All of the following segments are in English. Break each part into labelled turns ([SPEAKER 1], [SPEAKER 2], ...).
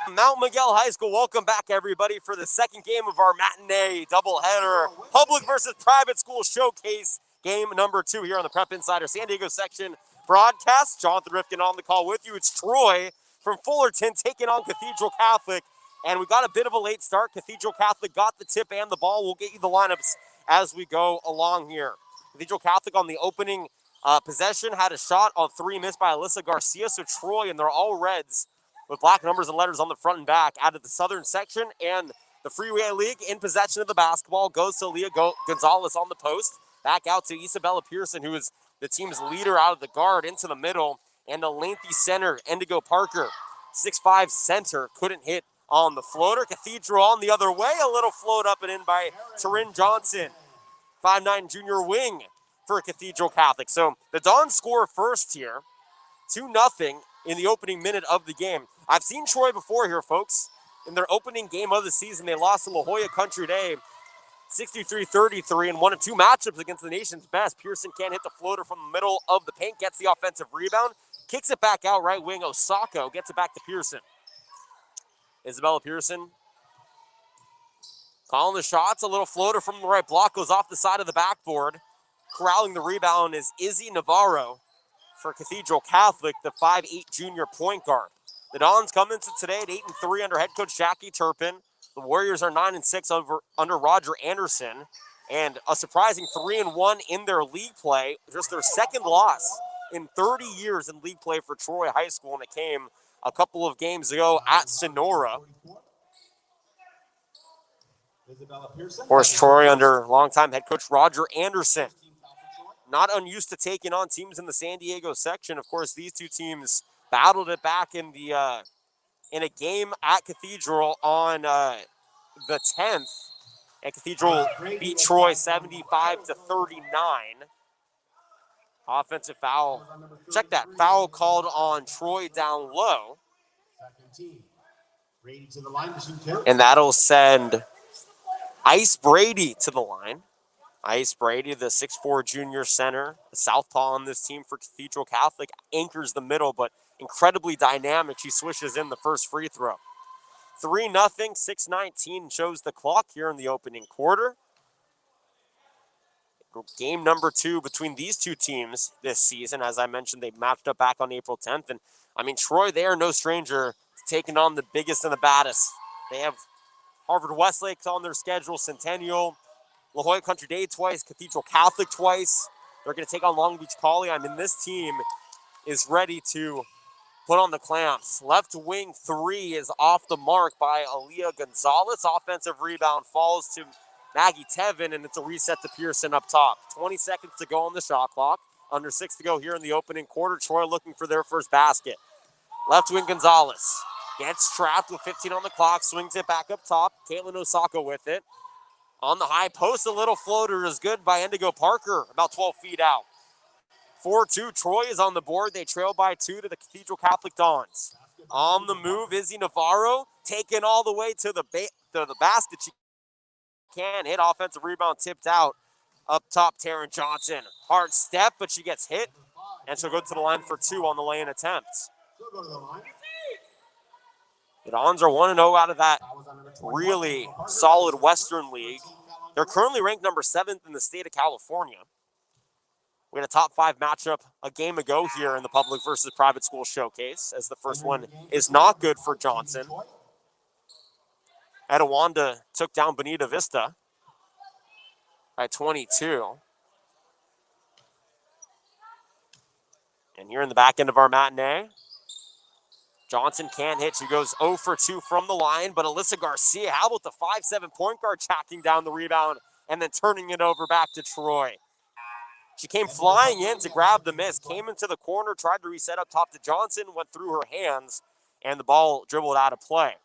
[SPEAKER 1] Mount Miguel High School, welcome back everybody for the second game of our matinee doubleheader public versus private school showcase, game number 2 here on the Prep Insider San Diego section broadcast. Jonathan Rifkin on the call with you. It's Troy from Fullerton taking on Cathedral Catholic, and we got a bit of a late start. Cathedral Catholic got the tip and the ball. We'll get you the lineups as we go along here. Cathedral Catholic on the opening possession had a shot on 3 missed by Alyssa Garcia, so Troy, and they're all Reds with black numbers and letters on the front and back, out of the southern section, and the Freeway League in possession of the basketball goes to Leah Gonzalez on the post, back out to Isabella Pearson, who is the team's leader out of the guard, into the middle, and a lengthy center, Indigo Parker, 6'5" center, couldn't hit on the floater. Cathedral on the other way, a little float up and in by Taryn Johnson, 5'9" junior wing for Cathedral Catholic. So the Dons score first here, 2-0 in the opening minute of the game. I've seen Troy before here, folks. In their opening game of the season, they lost to La Jolla Country Day 63-33 in one of 2 matchups against the nation's best. Pearson can't hit the floater from the middle of the paint, gets the offensive rebound, kicks it back out right wing. Osako gets it back to Pearson. Isabella Pearson calling the shots. A little floater from the right block goes off the side of the backboard. Corralling the rebound is Izzy Navarro for Cathedral Catholic, the 5'8" junior point guard. The Dons come into today at 8-3 under head coach Jackie Turpin. The Warriors are 9-6 under Roger Anderson, and a surprising 3-1 in their league play. Just their second loss in 30 years in league play for Troy High School, and it came a couple of games ago at Sonora. Of course, Troy under longtime head coach Roger Anderson. Not unused to taking on teams in the San Diego section. Of course, these two teams battled it back in the in a game at Cathedral on the 10th. And Cathedral beat Troy 75-39. Offensive foul. Check that. Foul called on Troy down low. And that'll send Ice Brady to the line. Ice Brady, the 6'4" junior center, the southpaw on this team for Cathedral Catholic, anchors the middle, but incredibly dynamic. She swishes in the first free throw. 3-0, 6:19 shows the clock here in the opening quarter. Game number 2 between these two teams this season. As I mentioned, they matched up back on April 10th. And, I mean, Troy, they are no stranger to taking on the biggest and the baddest. They have Harvard Westlake on their schedule, Centennial, La Jolla Country Day twice, Cathedral Catholic twice. They're going to take on Long Beach Poly. I mean, this team is ready to put on the clamps. Left wing 3 is off the mark by Aaliyah Gonzalez. Offensive rebound falls to Maggie Tevin, and it's a reset to Pearson up top. 20 seconds to go on the shot clock. Under 6 to go here in the opening quarter. Troy looking for their first basket. Left wing Gonzalez gets trapped with 15 on the clock, swings it back up top. Caitlin Osako with it. On the high post, a little floater is good by Indigo Parker, about 12 feet out. 4-2, Troy is on the board. They trail by 2 to the Cathedral Catholic Dons. On the move, Izzy Navarro, taken all the way to the basket. She can't hit. Offensive rebound tipped out. Up top, Taryn Johnson. Hard step, but she gets hit, and she'll go to the line for 2 on the lay-in attempt. The Dons are 1-0 out of that really solid Western League. They're currently ranked number 7th in the state of California. We had a top 5 matchup a game ago here in the public versus private school showcase, as the first one is not good for Johnson. Etowanda took down Bonita Vista by 22. And here in the back end of our matinee, Johnson can't hit. She goes 0 for 2 from the line, but Alyssa Garcia, how about the 5'7" point guard tracking down the rebound and then turning it over back to Troy. She came flying in to grab the miss, came into the corner, tried to reset up top to Johnson, went through her hands, and the ball dribbled out of play.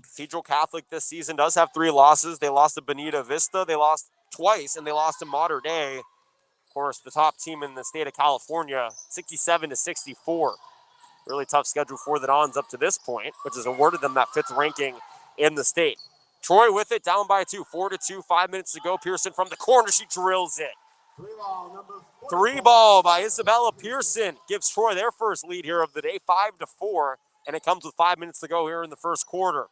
[SPEAKER 1] Cathedral Catholic this season does have 3 losses. They lost to Bonita Vista, they lost twice, and they lost to Mater Dei. Of course, the top team in the state of California, 67-64. Really tough schedule for the Dons up to this point, which has awarded them that 5th ranking in the state. Troy with it, down by 2, 4-2, 5 minutes to go. Pearson from the corner, she drills it. Three ball by Isabella Pearson gives Troy their first lead here of the day, 5-4, and it comes with 5 minutes to go here in the first quarter.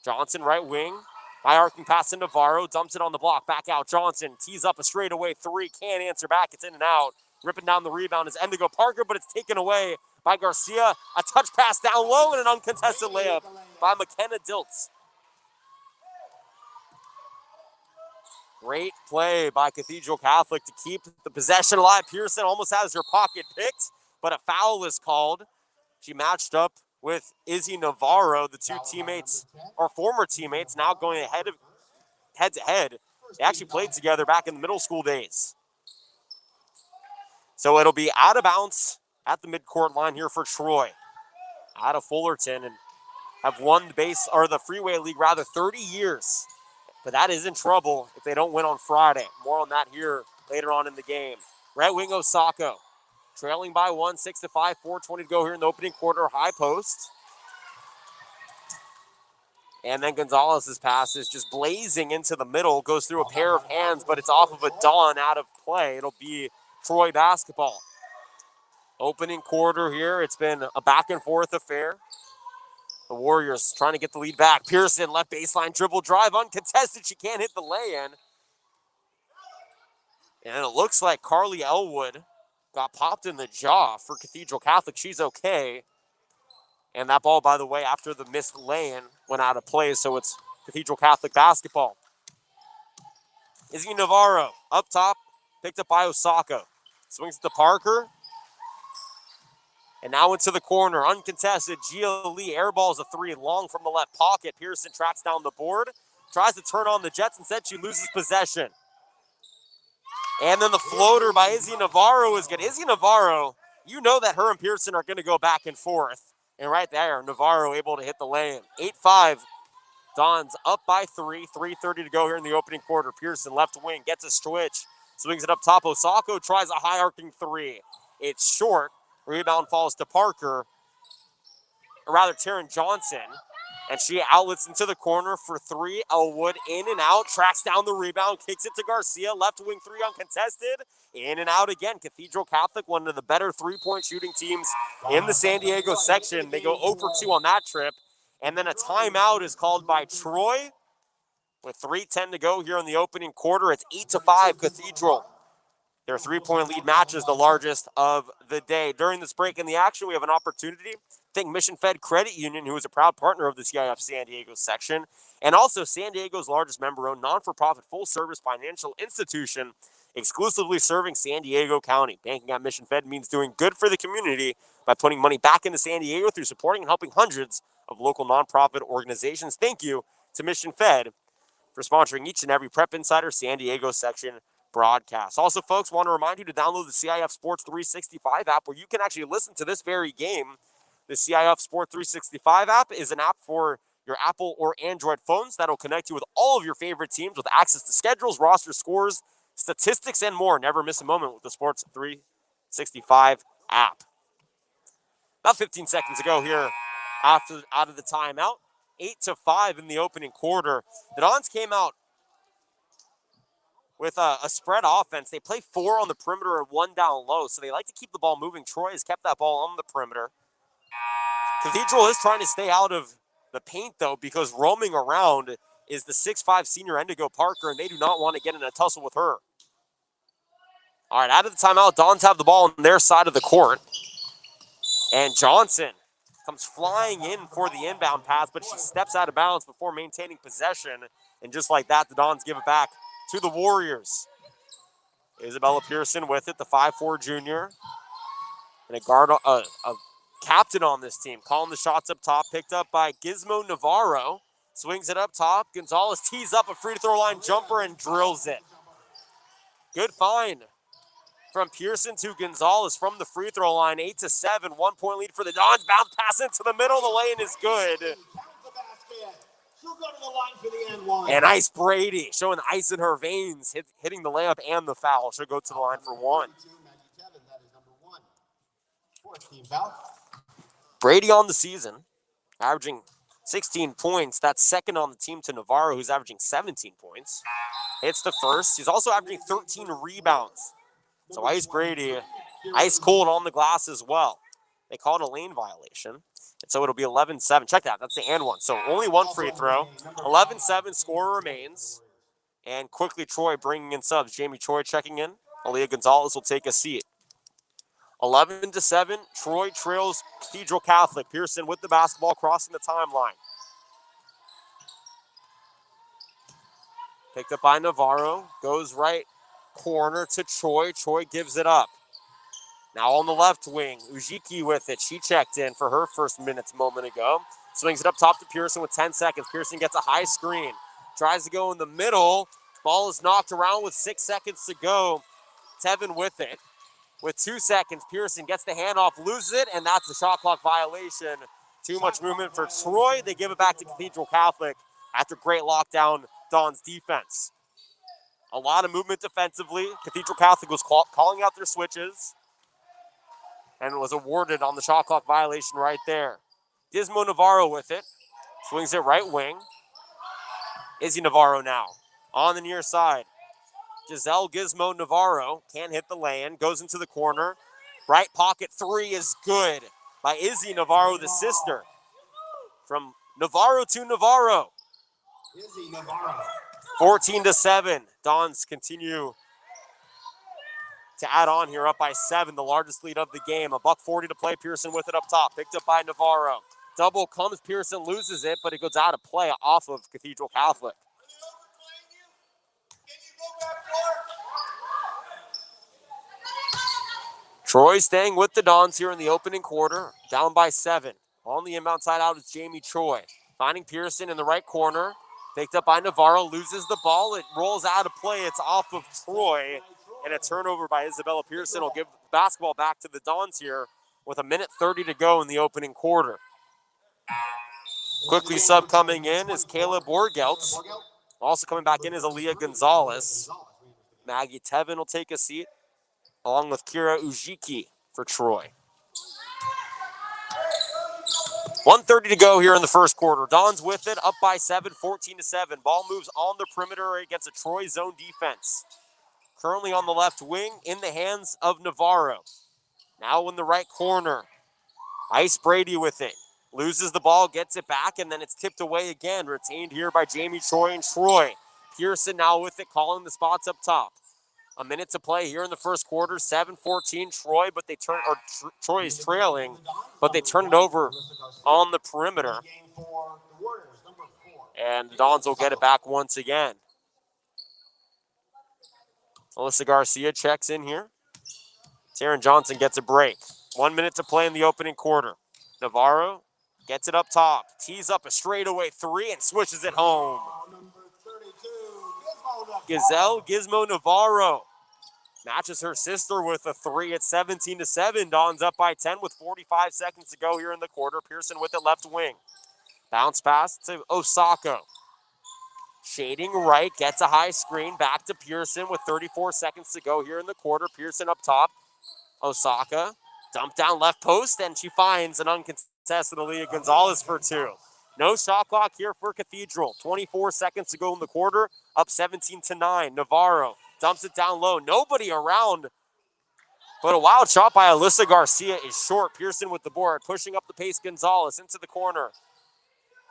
[SPEAKER 1] Johnson, right wing, high arcing pass to Navarro, dumps it on the block, back out. Johnson tees up a straightaway three, can't answer back, it's in and out. Ripping down the rebound is Endigo Parker, but it's taken away by Garcia. A touch pass down low and an uncontested layup by McKenna Diltz. Great play by Cathedral Catholic to keep the possession alive. Pearson almost has her pocket picked, but a foul is called. She matched up with Izzy Navarro, the two teammates, or former teammates, now going head to head. They actually played together back in the middle school days. So it'll be out of bounds at the midcourt line here for Troy. Out of Fullerton, and have won the Freeway League 30 years. But that is in trouble if they don't win on Friday. More on that here later on in the game. Right wing Osako, trailing by 1, 6-5, 4:20 to go here in the opening quarter. High post. And then Gonzalez's pass is just blazing into the middle, goes through a pair of hands, but it's off of a Dawn out of play. It'll be Troy basketball. Opening quarter here, it's been a back and forth affair. The Warriors trying to get the lead back. Pearson, left baseline dribble drive, uncontested. She can't hit the lay-in. And it looks like Carly Elwood got popped in the jaw for Cathedral Catholic. She's okay. And that ball, by the way, after the missed lay-in, went out of play, so it's Cathedral Catholic basketball. Izzy Navarro up top, picked up by Osako. Swings it to Parker. And now into the corner, uncontested. Gia Lee airballs a three long from the left pocket. Pearson tracks down the board, tries to turn on the Jets, instead she loses possession. And then the floater by Izzy Navarro is good. Izzy Navarro, you know that her and Pearson are going to go back and forth. And right there, Navarro able to hit the lay-in. 8-5, Dons up by 3, 3:30 to go here in the opening quarter. Pearson left wing, gets a switch, swings it up top. Osako tries a high arcing three. It's short. Rebound falls to Parker, or rather Taryn Johnson, and she outlets into the corner for three. Elwood in and out, tracks down the rebound, kicks it to Garcia, left wing three uncontested, in and out again. Cathedral Catholic, one of the better three-point shooting teams in the San Diego section. They go 0 for 2 on that trip, and then a timeout is called by Troy with 3:10 to go here in the opening quarter. It's 8-5 Cathedral. Their three-point lead matches the largest of the day. During this break in the action, we have an opportunity to thank Mission Fed Credit Union, who is a proud partner of the CIF San Diego section, and also San Diego's largest member-owned non-for-profit full-service financial institution, exclusively serving San Diego County. Banking at Mission Fed means doing good for the community by putting money back into San Diego through supporting and helping hundreds of local nonprofit organizations. Thank you to Mission Fed for sponsoring each and every Prep Insider San Diego section broadcast. Also, folks, want to remind you to download the CIF Sports 365 app, where you can actually listen to this very game. The CIF Sports 365 app is an app for your Apple or Android phones that'll connect you with all of your favorite teams with access to schedules, roster scores, statistics, and more. Never miss a moment with the Sports 365 app. About 15 seconds ago here out of the timeout. 8-5 in the opening quarter. The Dons came out with a spread offense. They play 4 on the perimeter and 1 down low, so they like to keep the ball moving. Troy has kept that ball on the perimeter. Cathedral is trying to stay out of the paint, though, because roaming around is the 6'5 senior Endigo Parker, and they do not want to get in a tussle with her. All right, out of the timeout, Dons have the ball on their side of the court. And Johnson comes flying in for the inbound pass, but she steps out of bounds before maintaining possession. And just like that, the Dons give it back to the Warriors. Isabella Pearson with it, the 5'4 junior. And a captain on this team, calling the shots up top, picked up by Gizmo Navarro. Swings it up top. Gonzalez tees up a free throw line jumper and drills it. Good find from Pearson to Gonzalez from the free throw line. 8-7, 1 point lead for the Dons. Bounce pass into the middle. The lay-in is good. And Ice Brady showing ice in her veins, hitting the layup and the foul. She'll go to the line for 1. Brady on the season, averaging 16 points. That's second on the team to Navarro, who's averaging 17 points. Hits the first. He's also averaging 13 rebounds. So Ice Brady, ice cold on the glass as well. They called a lane violation. And so it'll be 11-7. Check that. That's the and one. So only one free throw. 11-7 score remains. And quickly Troy bringing in subs. Jamie Troy checking in. Aaliyah Gonzalez will take a seat. 11-7. Troy trails Cathedral Catholic. Pearson with the basketball crossing the timeline. Picked up by Navarro. Goes right corner to Troy. Troy gives it up. Now on the left wing, Ujiki with it. She checked in for her first minutes a moment ago. Swings it up top to Pearson with 10 seconds. Pearson gets a high screen. Tries to go in the middle. Ball is knocked around with 6 seconds to go. Tevin with it. With 2 seconds, Pearson gets the handoff, loses it, and that's a shot clock violation. Too much movement for Troy. They give it back to Cathedral Catholic after great lockdown Don's defense. A lot of movement defensively. Cathedral Catholic was calling out their switches and was awarded on the shot clock violation right there. Gizmo Navarro with it. Swings it right wing. Izzy Navarro now on the near side. Giselle Gizmo Navarro can't hit the lay-in. Goes into the corner. Right pocket three is good by Izzy Navarro, the sister. From Navarro to Navarro.
[SPEAKER 2] Izzy Navarro.
[SPEAKER 1] 14-7. Dons continue to add on here, up by 7, the largest lead of the game. $1:40 to play. Pearson with it up top. Picked up by Navarro. Double comes. Pearson loses it, but it goes out of play off of Cathedral Catholic. Troy staying with the Dons here in the opening quarter, down by 7. On the inbound side out is Jamie Troy. Finding Pearson in the right corner. Picked up by Navarro, loses the ball. It rolls out of play. It's off of Troy. And a turnover by Isabella Pearson will give the basketball back to the Dons here with 1:30 to go in the opening quarter. Quickly sub coming in is Caleb Borgelt. Also coming back in is Aaliyah Gonzalez. Maggie Tevin will take a seat, along with Kira Ujiki for Troy. 1:30 to go here in the first quarter. Dons with it, up by 7, 14-7. Ball moves on the perimeter against a Troy zone defense. Currently on the left wing, in the hands of Navarro. Now in the right corner. Ice Brady with it. Loses the ball, gets it back, and then it's tipped away again. Retained here by Jamie Troy and Troy. Pearson now with it, calling the spots up top. A minute to play here in the first quarter. 7-14 Troy, but they turn, or Troy is trailing, but they turn it over on the perimeter. And the Dons will get it back once again. Alyssa Garcia checks in here. Taryn Johnson gets a break. 1 minute to play in the opening quarter. Navarro gets it up top. Tees up a straightaway 3 and swishes it home. Gizmo Navarro matches her sister with a 3 at 17-7. Dons up by 10 with 45 seconds to go here in the quarter. Pearson with it left wing. Bounce pass to Osako. Shading right, gets a high screen. Back to Pearson with 34 seconds to go here in the quarter. Pearson up top. Osaka, dump down left post, and she finds an uncontested Aaliyah Gonzalez for 2. No shot clock here for Cathedral. 24 seconds to go in the quarter, up 17-9. Navarro dumps it down low. Nobody around, but a wild shot by Alyssa Garcia is short. Pearson with the board, pushing up the pace. Gonzalez into the corner.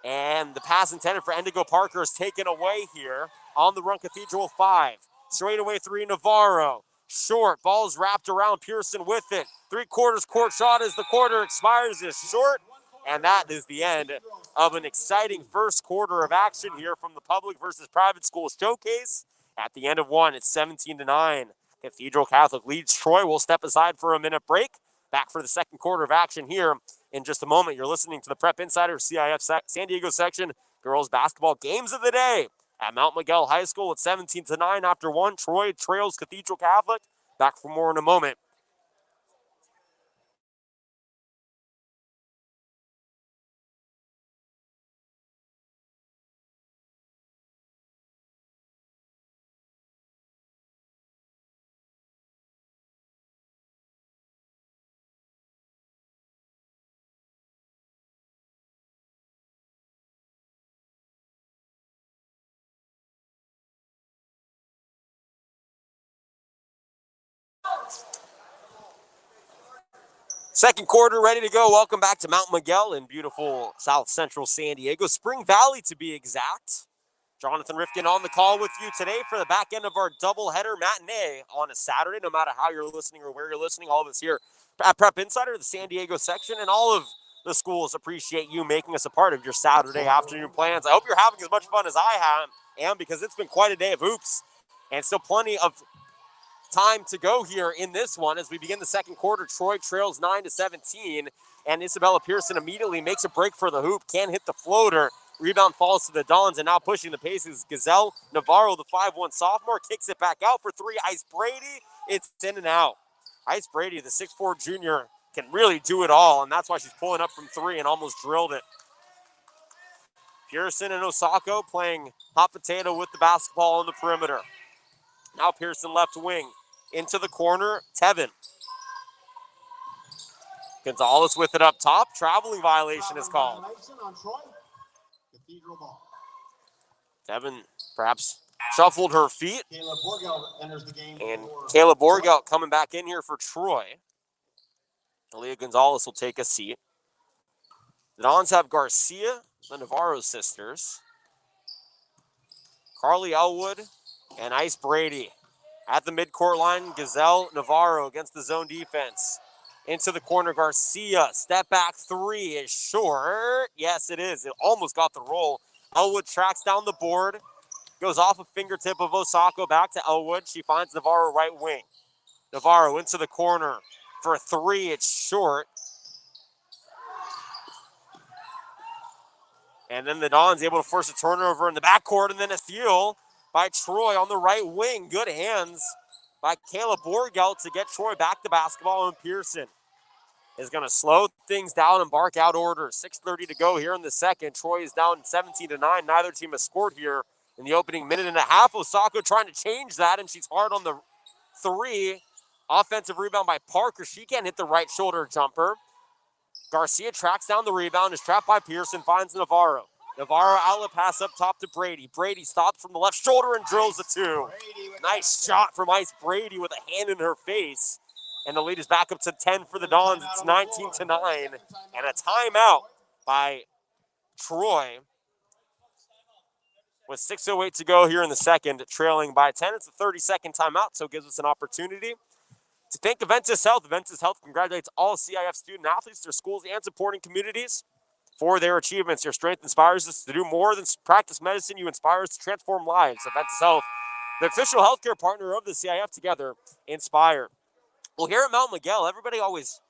[SPEAKER 1] And the pass intended for Endigo Parker is taken away here on the run. Cathedral 5. Straightaway 3, Navarro. Short, ball's wrapped around. Pearson with it. 3/4 court shot as the quarter expires is short. And that is the end of an exciting first quarter of action here from the public versus private school showcase. At the end of one, it's 17-9. Cathedral Catholic leads Troy. We'll step aside for a minute break. Back for the second quarter of action here in just a moment. You're listening to the Prep Insider CIF San Diego section girls basketball games of the day at Mount Miguel High School at 17-9 after 1. Troy trails Cathedral Catholic. Back for more in a moment. Second quarter ready to go. Welcome back to Mount Miguel in beautiful South Central San Diego, Spring Valley to be exact. Jonathan Rifkin on the call with you today for the back end of our doubleheader matinee on a Saturday. No matter how you're listening or where you're listening, all of us here at Prep Insider, the San Diego section, and all of the schools appreciate you making us a part of your Saturday afternoon plans. I hope you're having as much fun as I am because it's been quite a day of hoops and still plenty of time to go here in this one as we begin the second quarter. Troy trails 9-17, and Isabella Pearson immediately makes a break for the hoop, can't hit the floater. Rebound falls to the Dons, and now pushing the pace is Gazelle Navarro, the 5'1 sophomore, kicks it back out for three. Ice Brady, it's in and out. Ice Brady, the 6'4 junior, can really do it all, and that's why she's pulling up from three and almost drilled it. Pearson and Osako playing hot potato with the basketball on the perimeter. Now Pearson left wing. Into the corner, Tevin. Gonzalez with it up top. Traveling violation is called.
[SPEAKER 2] Cathedral ball.
[SPEAKER 1] Tevin perhaps shuffled her feet.
[SPEAKER 2] Caleb Borgel enters the game.
[SPEAKER 1] And Caleb Borgel coming back in here for Troy. Aaliyah Gonzalez will take a seat. The Dons have Garcia, the Navarro sisters, Carly Elwood, and Ice Brady. At the midcourt line, Gazelle Navarro against the zone defense. Into the corner, Garcia. Step back three is short. Yes, it is. It almost got the roll. Elwood tracks down the board. Goes off a fingertip of Osako back to Elwood. She finds Navarro right wing. Navarro into the corner for a three. It's short. And then the Dons able to force a turnover in the backcourt, and then a steal by Troy on the right wing. Good hands by Caleb Borgel to get Troy back to basketball, and Pearson is going to slow things down and bark out orders. 6:30 to go here in the second. Troy is down 17-9. Neither team has scored here in the opening minute and a half. Osako trying to change that, and she's hard on the three. Offensive rebound by Parker. She can't hit the right shoulder jumper. Garcia tracks down the rebound, is trapped by Pearson, finds Navarro. Navarro outlet pass up top to Brady. Brady stops from the left shoulder and drills the two. Nice shot from Ice Brady with a hand in her face. And the lead is back up to 10 for the Dons. It's 19-9. And a timeout by Troy. With 6:08 to go here in the second, trailing by 10. It's a 30-second timeout, so it gives us an opportunity to thank Aventis Health. Aventis Health congratulates all CIF student athletes, their schools, and supporting communities for their achievements. Your strength inspires us to do more than practice medicine. You inspire us to transform lives. Aventis Health, the official healthcare partner of the CIF. Together, inspire. Well, here at Mount Miguel, everybody always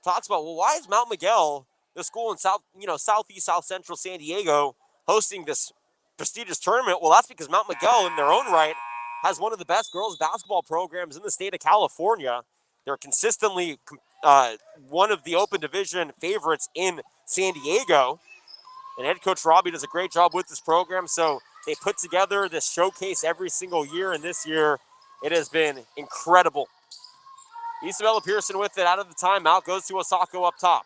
[SPEAKER 1] talks about, well, why is Mount Miguel, the school in southeast, south central San Diego, hosting this prestigious tournament? Well, that's because Mount Miguel, in their own right, has one of the best girls basketball programs in the state of California. They're consistently one of the open division favorites in San Diego. And head coach Robbie does a great job with this program. So they put together this showcase every single year. And this year, it has been incredible. Isabella Pearson with it out of the timeout. Goes to Osako up top.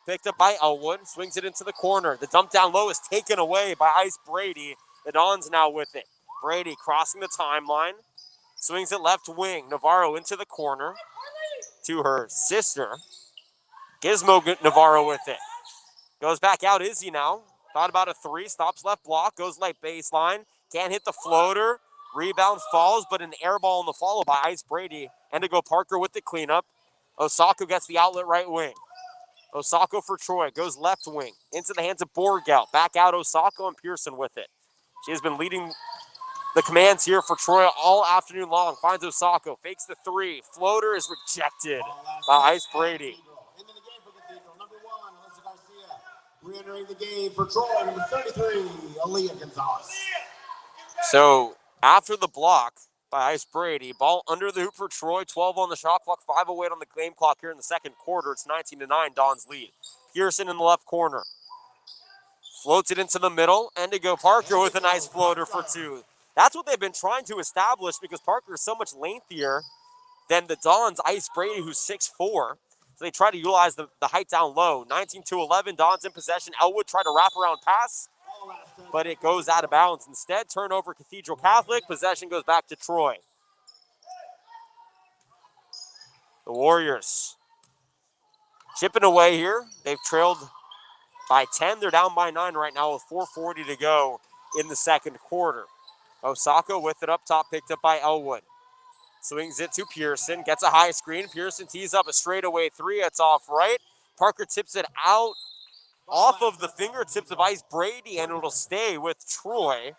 [SPEAKER 1] Picked up by Elwood. Swings it into the corner. The dump down low is taken away by Ice Brady. The Dons now with it. Brady crossing the timeline. Swings it left wing. Navarro into the corner to her sister. Gizmo Navarro with it. Goes back out Izzy now. Thought about a three. Stops left block. Goes left baseline. Can't hit the floater. Rebound falls, but an air ball in the follow by Ice Brady. Indigo Parker with the cleanup. Osako gets the outlet right wing. Osako for Troy. Goes left wing. Into the hands of Borgel. Back out Osako and Pearson with it. She has been leading the commands here for Troy all afternoon long. Finds Osako. Fakes the three. Floater is rejected by Ice Brady.
[SPEAKER 2] Into the game for Cathedral. Number 1, Alyssa Garcia. Re-entering the game for Troy. Number 33, Aaliyah Gonzalez.
[SPEAKER 1] So after the block by Ice Brady, ball under the hoop for Troy. 12 on the shot clock. 5:08 on the game clock here in the second quarter. It's 19-9. Don's lead. Pearson in the left corner. Floats it into the middle. Indigo Parker with a nice floater for two. That's what they've been trying to establish because Parker is so much lengthier than the Dons' Ice Brady, who's 6'4". So they try to utilize the height down low. 19-11, Dons in possession. Elwood tried to wrap around pass, but it goes out of bounds. Instead, turnover Cathedral Catholic. Possession goes back to Troy. The Warriors chipping away here. They've trailed by 10. They're down by 9 right now with 4:40 to go in the second quarter. Osaka with it up top, picked up by Elwood. Swings it to Pearson, gets a high screen. Pearson tees up a straightaway three. It's off right. Parker tips it out off of the fingertips of Ice Brady, and it'll stay with Troy.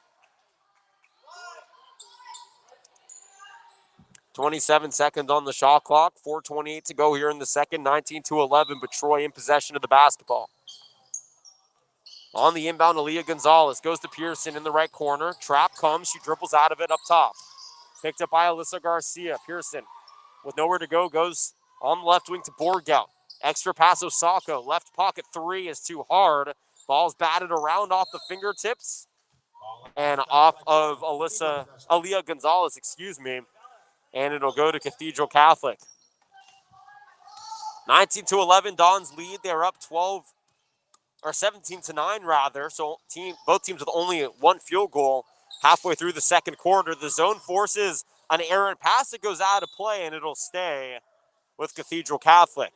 [SPEAKER 1] 27 seconds on the shot clock, 4:28 to go here in the second, 19-11, but Troy in possession of the basketball. On the inbound, Aaliyah Gonzalez goes to Pearson in the right corner. Trap comes, she dribbles out of it up top. Picked up by Alyssa Garcia. Pearson, with nowhere to go, goes on the left wing to Borgel. Extra pass Osaka. Left pocket three is too hard. Ball's batted around off the fingertips and off of Aaliyah Gonzalez, and it'll go to Cathedral Catholic. 19-11, Dons lead. They're up 17-9 rather. So both teams with only one field goal halfway through the second quarter. The zone forces an errant pass that goes out of play, and it'll stay with Cathedral Catholic.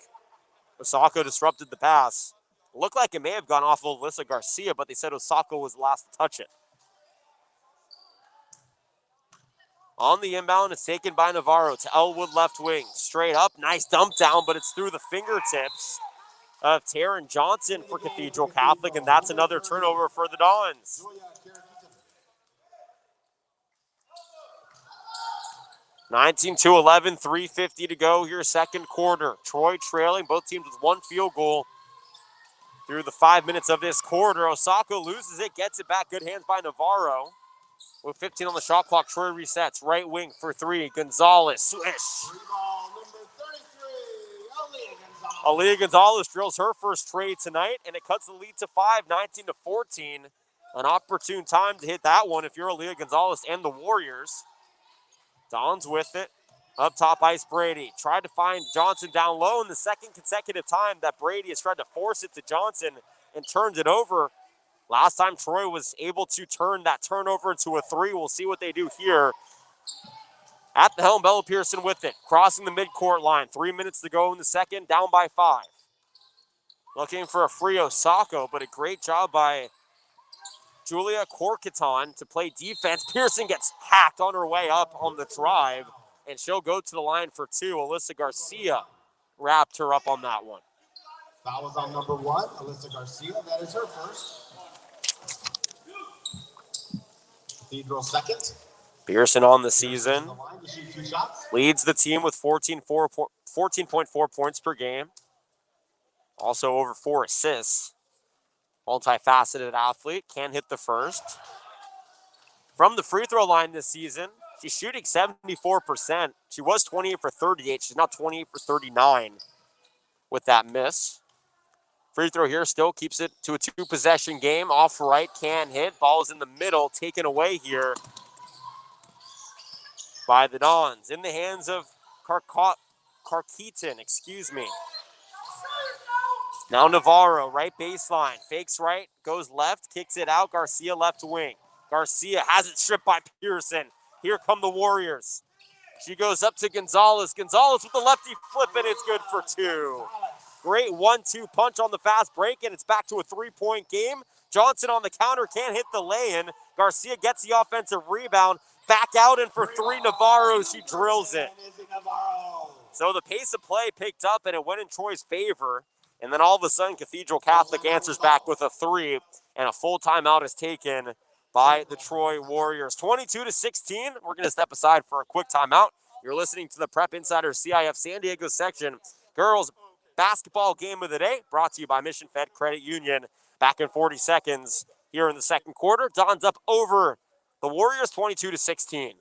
[SPEAKER 1] Osaka disrupted the pass. Looked like it may have gone off of Alyssa Garcia, but they said Osaka was the last to touch it. On the inbound, it's taken by Navarro to Elwood left wing. Straight up, nice dump down, but it's through the fingertips of Taryn Johnson for Cathedral Catholic, and that's another turnover for the Dons. 19-11, 3:50 to go here, second quarter. Troy trailing, both teams with one field goal through the 5 minutes of this quarter. Osaka loses it, gets it back. Good hands by Navarro. With 15 on the shot clock, Troy resets. Right wing for three. Gonzalez, swish. Aaliyah Gonzalez drills her first trade tonight, and it cuts the lead to 5, 19-14. An opportune time to hit that one if you're Aaliyah Gonzalez and the Warriors. Dons with it. Up top, Ice Brady. Tried to find Johnson down low in the second consecutive time that Brady has tried to force it to Johnson and turned it over. Last time Troy was able to turn that turnover into a three. We'll see what they do here. At the helm, Bella Pearson with it. Crossing the midcourt line. 3 minutes to go in the second, down by 5. Looking for a free Osaka, but a great job by Julia Corcaton to play defense. Pearson gets hacked on her way up on the drive, and she'll go to the line for two. Alyssa Garcia wrapped her up on that one.
[SPEAKER 2] Foul was on number 1, Alyssa Garcia. That is her first. Cathedral second.
[SPEAKER 1] Pearson on the season leads the team with 14.4 points per game. Also over 4 assists. Multifaceted athlete, can hit the first. From the free throw line this season, she's shooting 74%. She was 28 for 38. She's now 28 for 39 with that miss. Free throw here still keeps it to a 2-possession game. Off right, can hit. Ball is in the middle, taken away here by the Dons. In the hands of Carkeaton, Now Navarro, right baseline. Fakes right, goes left, kicks it out. Garcia left wing. Garcia has it stripped by Pearson. Here come the Warriors. She goes up to Gonzalez. Gonzalez with the lefty flip, and it's good for 2. Great 1-2 punch on the fast break, and it's back to a 3-point game. Johnson on the counter, can't hit the lay-in. Garcia gets the offensive rebound. Back out, and for 3, Navarro, she drills it. So the pace of play picked up, and it went in Troy's favor. And then all of a sudden, Cathedral Catholic answers back with a 3, and a full timeout is taken by the Troy Warriors. 22-16. We're going to step aside for a quick timeout. You're listening to the Prep Insider CIF San Diego section girls basketball game of the day, brought to you by Mission Fed Credit Union. Back in 40 seconds here in the second quarter. Dons up over the Warriors, 22-16.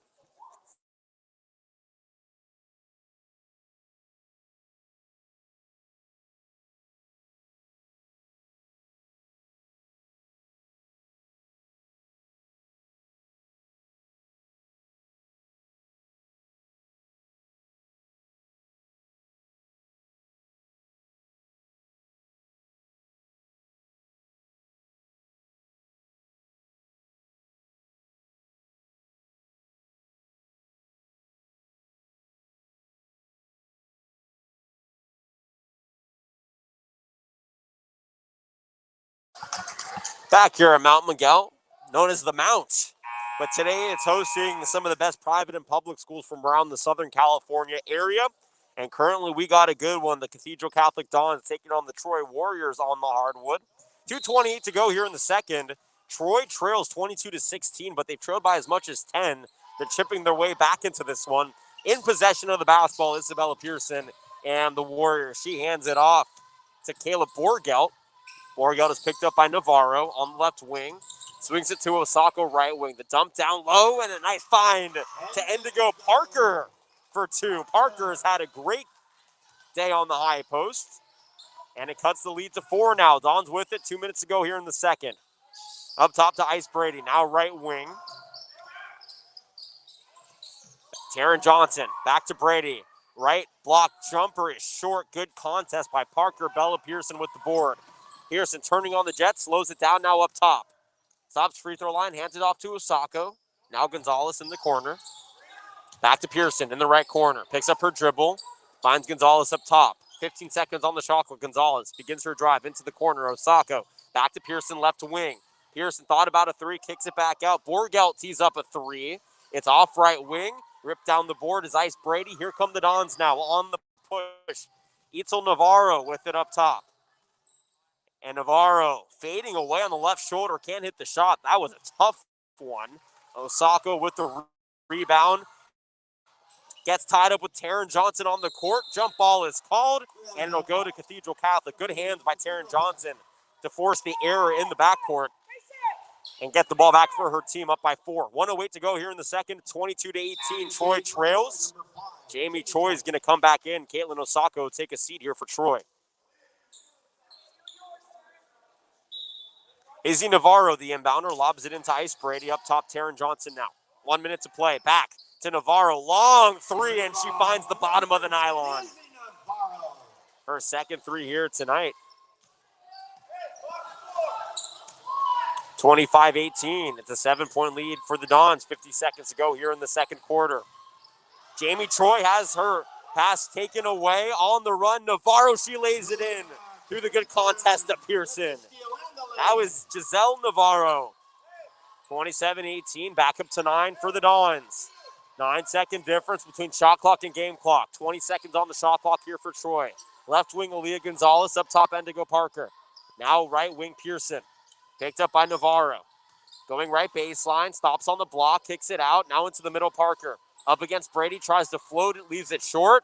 [SPEAKER 1] Back here at Mount Miguel, known as the Mount. But today it's hosting some of the best private and public schools from around the Southern California area. And currently we got a good one. The Cathedral Catholic Dons taking on the Troy Warriors on the hardwood. 2:28 to go here in the second. Troy trails 22-16, but they've trailed by as much as 10. They're chipping their way back into this one. In possession of the basketball, Isabella Pearson and the Warriors. She hands it off to Caleb Borgelt. Borgelt is picked up by Navarro on the left wing. Swings it to Osako right wing. The dump down low and a nice find to Indigo Parker for two. Parker has had a great day on the high post. And it cuts the lead to 4 now. Don's with it. 2 minutes to go here in the second. Up top to Ice Brady. Now right wing. Taryn Johnson back to Brady. Right block jumper is short. Good contest by Parker. Bella Pearson with the board. Pearson turning on the jet. Slows it down now up top. Stops free throw line. Hands it off to Osako. Now Gonzalez in the corner. Back to Pearson in the right corner. Picks up her dribble. Finds Gonzalez up top. 15 seconds on the shot clock. Gonzalez begins her drive into the corner. Osako back to Pearson left wing. Pearson thought about a three. Kicks it back out. Borgelt tees up a three. It's off right wing. Ripped down the board is Ice Brady. Here come the Dons now on the push. Itzel Navarro with it up top. And Navarro fading away on the left shoulder. Can't hit the shot. That was a tough one. Osako with the rebound. Gets tied up with Taryn Johnson on the court. Jump ball is called, and it'll go to Cathedral Catholic. Good hands by Taryn Johnson to force the error in the backcourt and get the ball back for her team up by 4. 1:08 to go here in the second. 22-18. Troy trails. Jamie Choi is going to come back in. Caitlin Osako take a seat here for Troy. Izzy Navarro, the inbounder, lobs it into Ice Brady. Up top, Taryn Johnson now. 1 minute to play. Back to Navarro. Long three, and she finds the bottom of the nylon. Her second three here tonight. 25-18. It's a 7-point lead for the Dons. 50 seconds to go here in the second quarter. Jamie Troy has her pass taken away on the run. Navarro, she lays it in through the good contest of Pearson. That was Giselle Navarro. 27-18, back up to 9 for the Dons. 9-second difference between shot clock and game clock. 20 seconds on the shot clock here for Troy. Left wing, Aaliyah Gonzalez. Up top, Indigo Parker. Now right wing, Pearson. Picked up by Navarro. Going right baseline, stops on the block, kicks it out. Now into the middle, Parker. Up against Brady, tries to float it, leaves it short.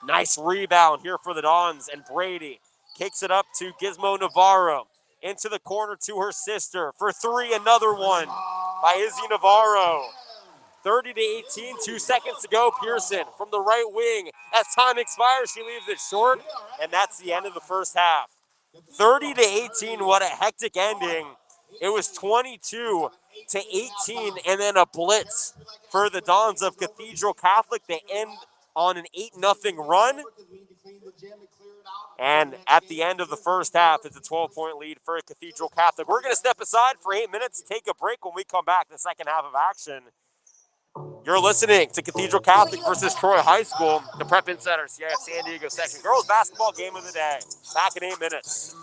[SPEAKER 1] Nice rebound here for the Dons, and Brady kicks it up to Gizmo Navarro. Into the corner to her sister. For three, another one by Izzy Navarro. 30-18, 2 seconds to go. Pearson from the right wing. As time expires, she leaves it short, and that's the end of the first half. 30-18, what a hectic ending. It was 22-18, and then a blitz for the Dons of Cathedral Catholic. They end on an 8-0 run. And at the end of the first half, it's a 12-point lead for Cathedral Catholic. We're going to step aside for 8 minutes, take a break. When we come back, the second half of action. You're listening to Cathedral Catholic versus Troy High School, the Prep Insider CIF San Diego section. Girls basketball game of the day. Back in 8 minutes.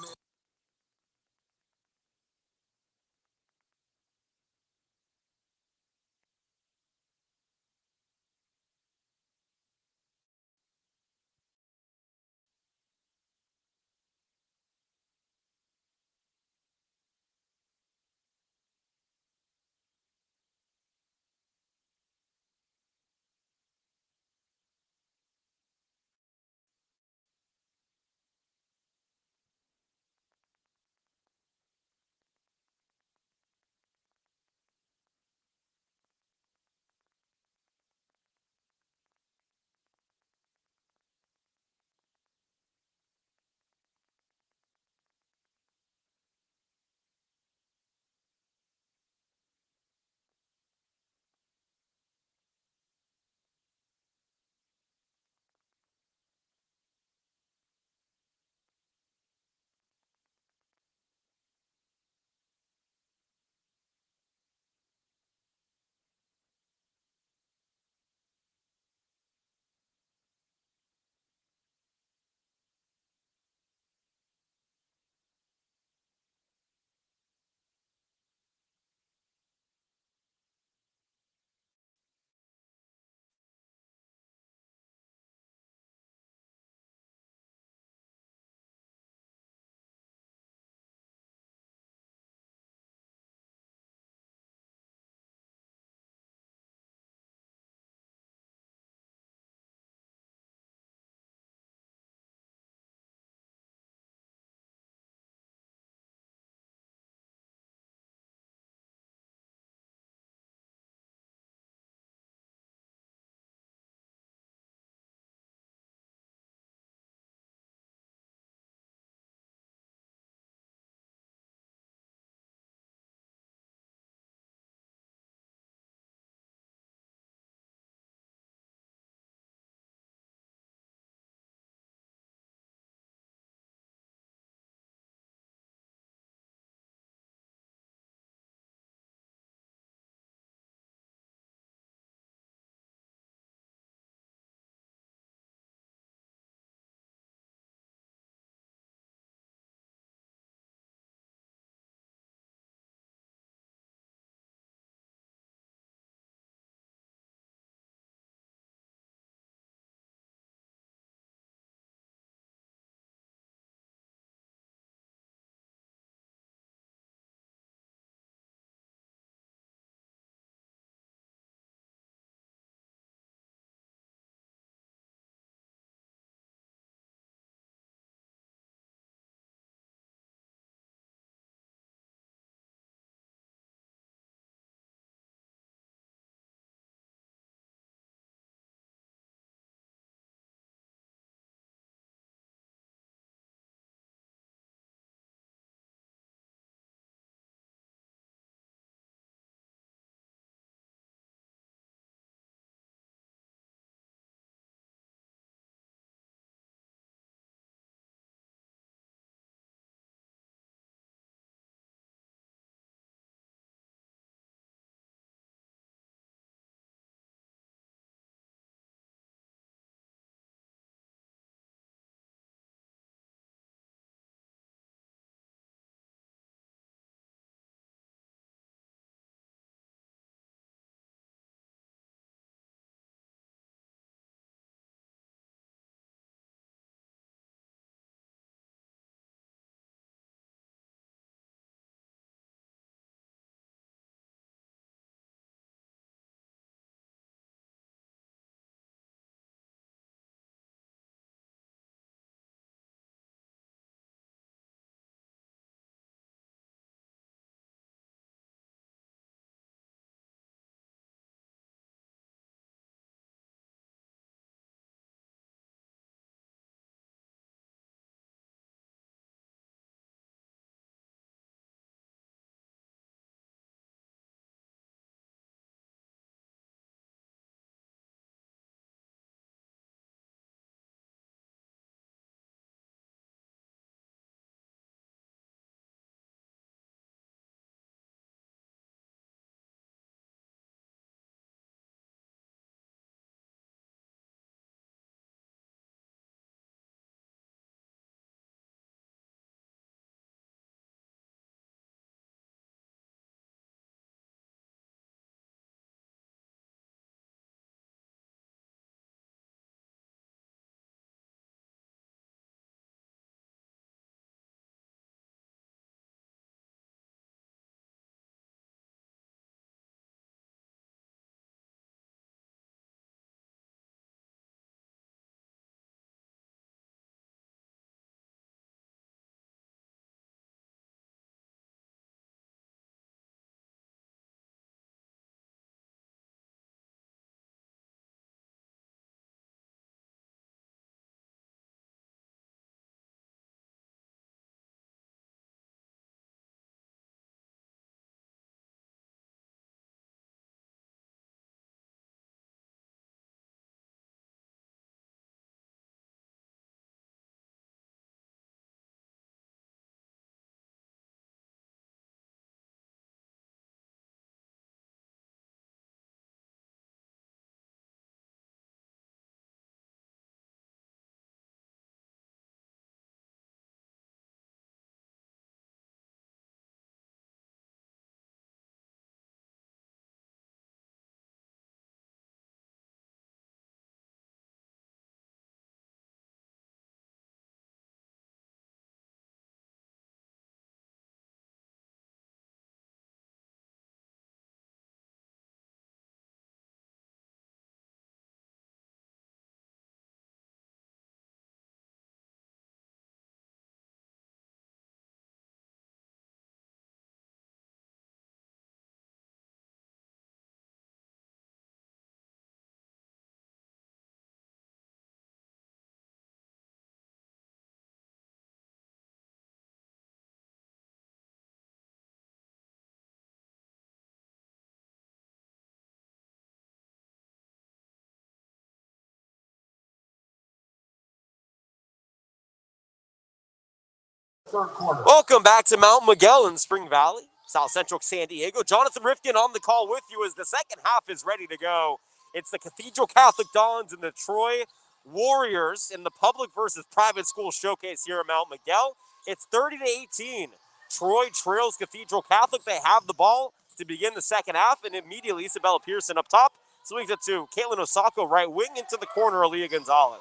[SPEAKER 2] third quarter.
[SPEAKER 1] Welcome back to Mount Miguel in Spring Valley, South Central San Diego. Jonathan Rifkin on the call with you as the second half is ready to go. It's the Cathedral Catholic Dons and the Troy Warriors in the public versus private school showcase here at Mount Miguel. It's 30-18. Troy trails Cathedral Catholic. They have the ball to begin the second half, and immediately Isabella Pearson up top swings it to Caitlin Osako, right wing, into the corner, Aaliyah Gonzalez.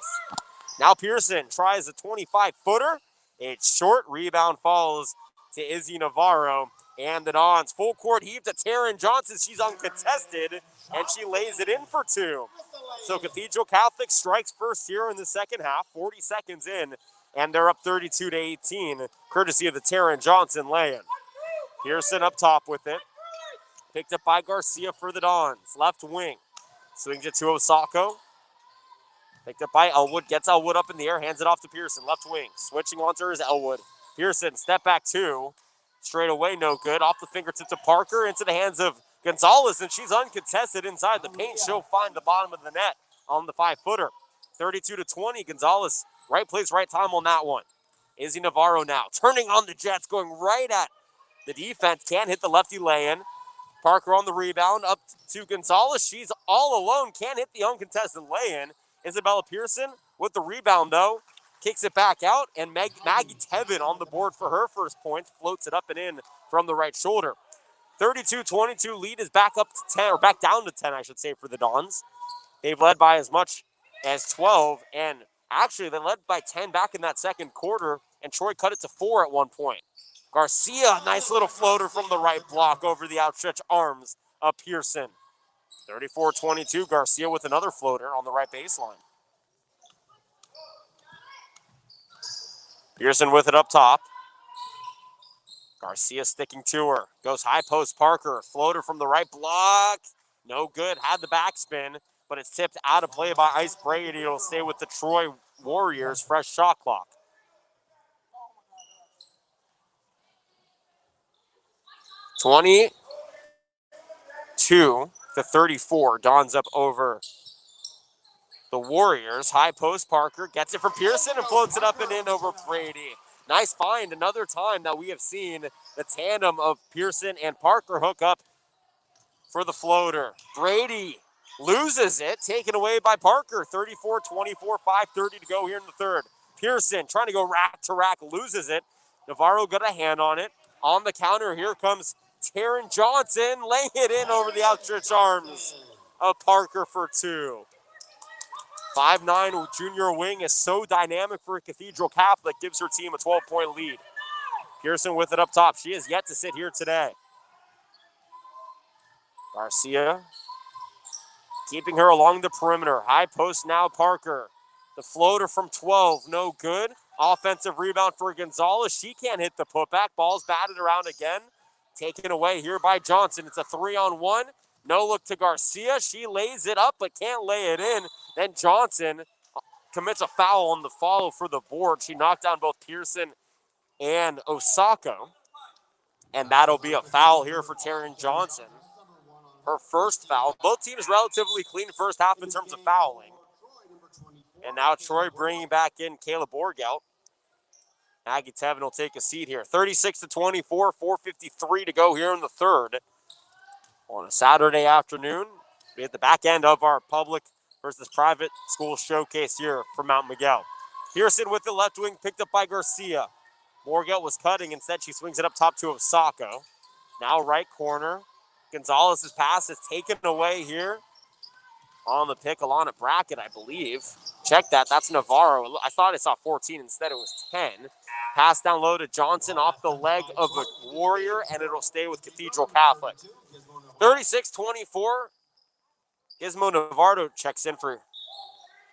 [SPEAKER 1] Now Pearson tries a 25-footer. It's short. Rebound falls to Izzy Navarro. And the Dons full court heave to Taryn Johnson. She's uncontested, and she lays it in for two. So Cathedral Catholic strikes first here in the second half, 40 seconds in, and they're up 32-18, courtesy of the Taryn Johnson lay-in. Pearson up top with it. Picked up by Garcia for the Dons. Left wing. Swings it to Osako. Picked up by Elwood. Gets Elwood up in the air. Hands it off to Pearson. Left wing. Switching onto her is Elwood. Pearson, step back two. Straight away, no good. Off the fingertips of Parker. Into the hands of Gonzalez, and she's uncontested inside the paint. She'll find the bottom of the net on the 5-footer. 32-20. Gonzalez, right place, right time on that one. Izzy Navarro now turning on the Jets, going right at the defense. Can't hit the lefty lay-in. Parker on the rebound, up to Gonzalez. She's all alone, can't hit the uncontested lay-in. Isabella Pearson with the rebound, though. Kicks it back out, and Maggie Tevin on the board for her first point. Floats it up and in from the right shoulder. 32-22, lead is back up to 10, or back down to 10, I should say, for the Dons. They've led by as much as 12, and actually they led by 10 back in that second quarter, and Troy cut it to 4 at one point. Garcia, nice little floater from the right block over the outstretched arms of Pearson. 34-22, Garcia with another floater on the right baseline. Pearson with it up top. Garcia sticking to her. Goes high post Parker. Floater from the right block. No good. Had the backspin, but it's tipped out of play by Ice Brady. It'll stay with the Troy Warriors. Fresh shot clock. 22-34. Dons up over the Warriors. High post Parker gets it from Pearson and floats it up and in over Brady. Nice find. Another time that we have seen the tandem of Pearson and Parker hook up for the floater. Brady loses it, taken away by Parker. 34-24, 5:30 to go here in the third. Pearson trying to go rack to rack, loses it. Navarro got a hand on it. On the counter, here comes Taryn Johnson, laying it in over the outstretched arms of Parker for two. 5'9" junior wing is so dynamic for Cathedral Catholic, gives her team a 12-point lead. Pearson with it up top. She has yet to sit here today. Garcia keeping her along the perimeter. High post now, Parker. The floater from 12, no good. Offensive rebound for Gonzalez. She can't hit the putback. Ball's batted around again. Taken away here by Johnson. It's a 3-on-1. No look to Garcia. She lays it up but can't lay it in. Then Johnson commits a foul on the follow for the board. She knocked down both Pearson and Osako. And that'll be a foul here for Taryn Johnson. Her first foul. Both teams relatively clean first half in terms of fouling. And now Troy bringing back in Kayla Borgout. Maggie Tevin will take a seat here. 36-24, 4:53 to go here in the third. On a Saturday afternoon, we at the back end of our public versus private school showcase here for Mount Miguel. Pearson with the left wing, picked up by Garcia. Borgout was cutting. Instead, she swings it up top to Osako. Now right corner. Gonzalez's pass is taken away here on the pick. Alana Brackett, I believe. Check that. That's Navarro. I thought I saw 14. Instead, it was 10. Pass down low to Johnson off the leg of a Warrior, and it'll stay with Cathedral Catholic. 36-24. Gizmo Navarro checks in for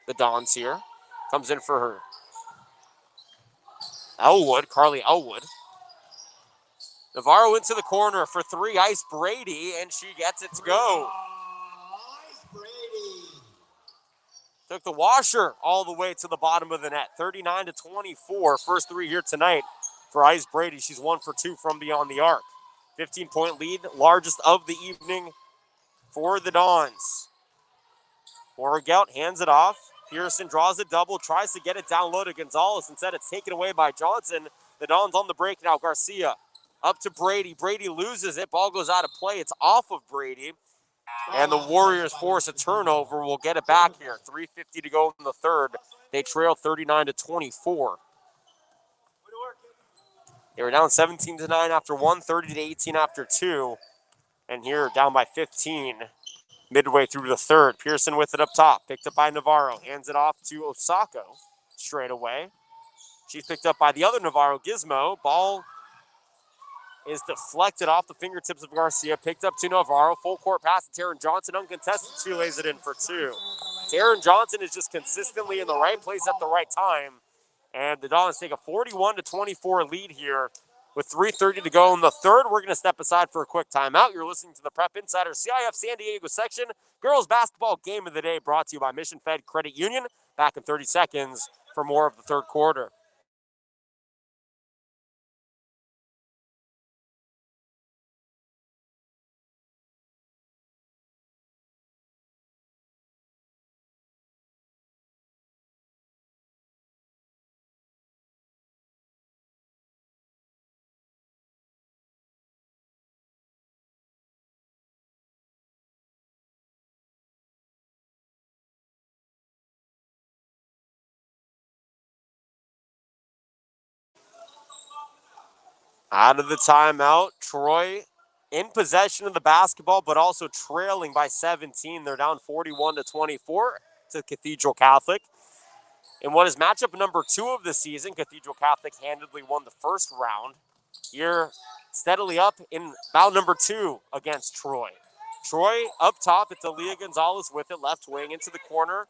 [SPEAKER 1] the Dons here. Comes in for her. Carly Elwood. Navarro into the corner for three. Ice Brady, and she gets it to go.
[SPEAKER 2] Ice Brady.
[SPEAKER 1] Took the washer all the way to the bottom of the net. 39-24. First three here tonight for Ice Brady. She's 1 for 2 from beyond the arc. 15-point lead, largest of the evening for the Dons. Borgout hands it off. Pearson draws a double, tries to get it down low to Gonzalez. Instead, it's taken away by Johnson. The Dons on the break now. Garcia up to Brady. Brady loses it. Ball goes out of play. It's off of Brady. And the Warriors force a turnover. We'll get it back here. 3:50 to go in the third. They trail 39-24. They were down 17-9 after 1, 30-18 after 2. And here down by 15 midway through the third. Pearson with it up top. Picked up by Navarro. Hands it off to Osako straight away. She's picked up by the other Navarro, Gizmo. Ball is deflected off the fingertips of Garcia. Picked up to Navarro. Full court pass to Taryn Johnson. Uncontested. She lays it in for 2. Taryn Johnson is just consistently in the right place at the right time. And the Dons take a 41-24 lead here with 3:30 to go in the third. We're going to step aside for a quick timeout. You're listening to the Prep Insider CIF San Diego section. Girls basketball game of the day brought to you by Mission Fed Credit Union. Back in 30 seconds for more of the third quarter. Out of the timeout, Troy in possession of the basketball, but also trailing by 17. They're down 41-24 to Cathedral Catholic. In what is matchup number 2 of the season, Cathedral Catholic handedly won the first round. Here, steadily up in bout number 2 against Troy. Troy up top, it's Aaliyah Gonzalez with it, left wing into the corner.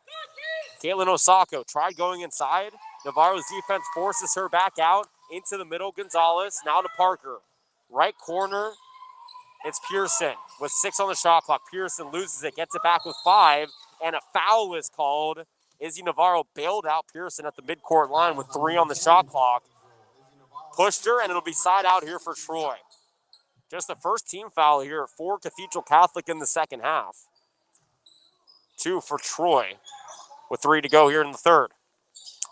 [SPEAKER 1] Caitlin Osako tried going inside. Navarro's defense forces her back out into the middle. Gonzalez now to Parker. Right corner, it's Pearson with 6 on the shot clock. Pearson loses it, gets it back with 5, and a foul is called. Izzy Navarro bailed out Pearson at the midcourt line with 3 on the shot clock. Pushed her, and it'll be side out here for Troy. Just the first team foul here for Cathedral Catholic in the second half. 2 for Troy with 3 to go here in the third.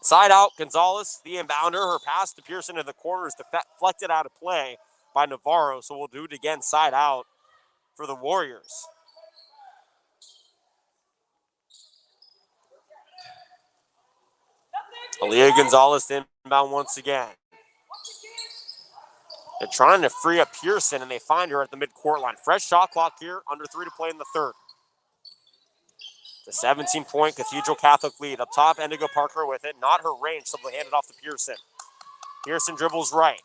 [SPEAKER 1] Side out, Gonzalez, the inbounder. Her pass to Pearson in the corner is deflected out of play by Navarro, so we'll do it again side out for the Warriors. Aaliyah Gonzalez inbound once again. They're trying to free up Pearson, and they find her at the midcourt line. Fresh shot clock here, under 3 to play in the third. The 17-point Cathedral Catholic lead. Up top, Indigo Parker with it. Not her range, so they'll hand it off to Pearson. Pearson dribbles right.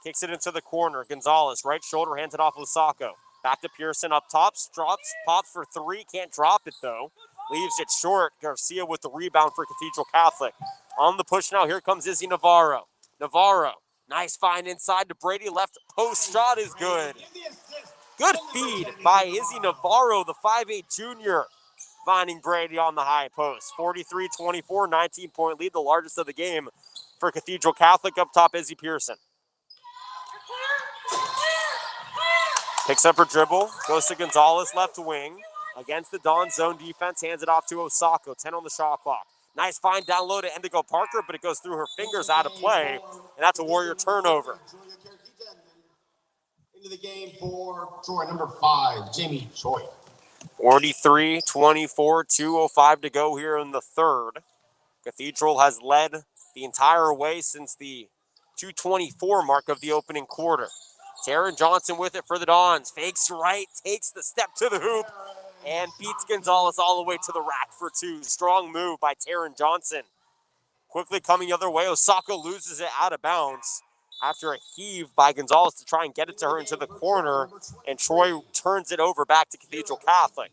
[SPEAKER 1] Kicks it into the corner. Gonzalez, right shoulder, hands it off Osako. Back to Pearson up top. Drops, pops for 3. Can't drop it, though. Leaves it short. Garcia with the rebound for Cathedral Catholic. On the push now, here comes Izzy Navarro. Navarro, nice find inside to Brady. Left post shot is good. Good feed by Izzy Navarro, the 5'8 junior. Finding Brady on the high post. 43-24, 19-point lead, the largest of the game for Cathedral Catholic. Up top, Izzy Pearson. Picks up her dribble, goes to Gonzalez, left wing. Against the Dawn zone defense, hands it off to Osako. 10 on the shot clock. Nice find down low to Indigo Parker, but it goes through her fingers out of play, and that's a Warrior turnover.
[SPEAKER 2] Into the game for Troy, number 5, Jamie Choi.
[SPEAKER 1] 43-24, 2:05 to go here in the third. Cathedral has led the entire way since the 2:24 mark of the opening quarter. Taryn Johnson with it for the Dons. Fakes right, takes the step to the hoop, and beats Gonzalez all the way to the rack for 2. Strong move by Taryn Johnson. Quickly coming the other way, Osako loses it out of bounds after a heave by Gonzalez to try and get it to her into the corner, and Troy turns it over back to Cathedral Catholic.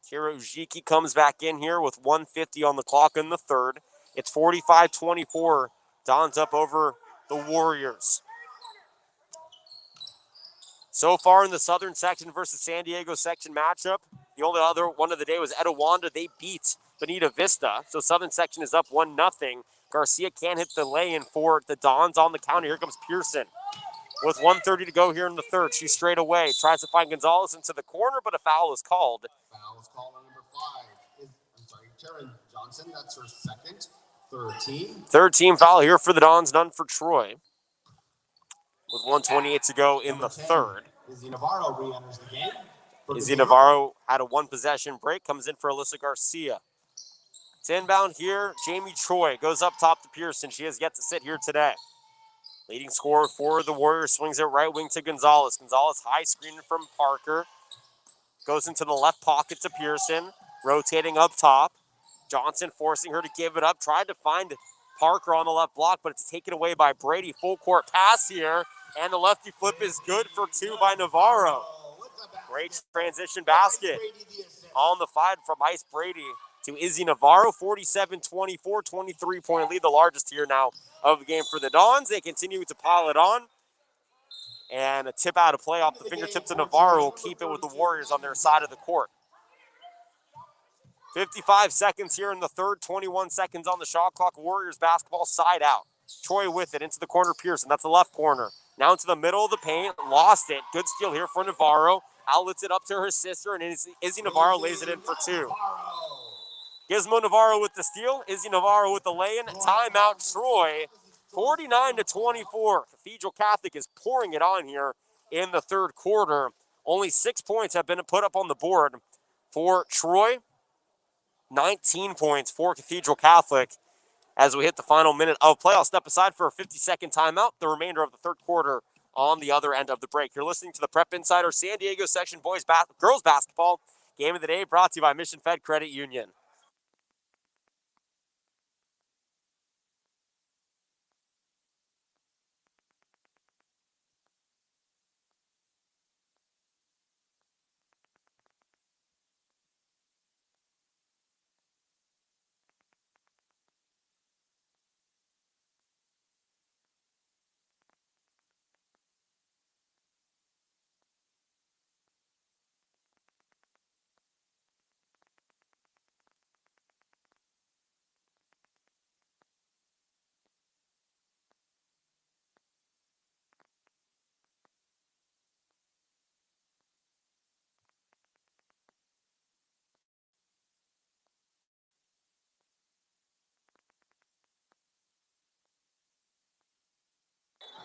[SPEAKER 1] Kira Ujiki comes back in here with 1:50 on the clock in the third. It's 45-24. Don's up over the Warriors. So far in the Southern section versus San Diego section matchup, the only other one of the day was Etowanda. They beat Bonita Vista, so Southern section is up 1-0. Garcia can't hit the lay-in for the Dons on the counter. Here comes Pearson with 1:30 to go here in the third. She's straight away, tries to find Gonzalez into the corner, but a foul is called.
[SPEAKER 2] Foul is called on number 5. Taryn Johnson. That's her second.
[SPEAKER 1] Third team foul here for the Dons, none for Troy. With 1:28 to go in the third.
[SPEAKER 2] Izzy Navarro re-enters the game.
[SPEAKER 1] Izzy Navarro had a one-possession break, comes in for Alyssa Garcia. It's inbound here. Jamie Troy goes up top to Pearson. She has yet to sit here today. Leading scorer for the Warriors swings it right wing to Gonzalez. Gonzalez high screen from Parker. Goes into the left pocket to Pearson. Rotating up top. Johnson forcing her to give it up. Tried to find Parker on the left block, but it's taken away by Brady. Full court pass here. And the lefty flip is good for two by Navarro. Great transition basket. On the fight from Ice Brady to Izzy Navarro. 47-24, 23-point lead, the largest here now of the game for the Dons. They continue to pile it on. And a tip out of play off the fingertips of Navarro will keep it with the Warriors on their side of the court. 55 seconds here in the third, 21 seconds on the shot clock. Warriors basketball side out. Troy with it into the corner, Pearson. That's the left corner. Now into the middle of the paint. Lost it. Good steal here for Navarro. Outlets it up to her sister, and Izzy Navarro lays it in for two. Gizmo Navarro with the steal. Izzy Navarro with the lay-in. Timeout, Troy. 49-24. Cathedral Catholic is pouring it on here in the third quarter. Only 6 points have been put up on the board for Troy. 19 points for Cathedral Catholic as we hit the final minute of play. I'll step aside for a 50-second timeout. The remainder of the third quarter on the other end of the break. You're listening to the Prep Insider San Diego section girls basketball game of the day, brought to you by Mission Fed Credit Union.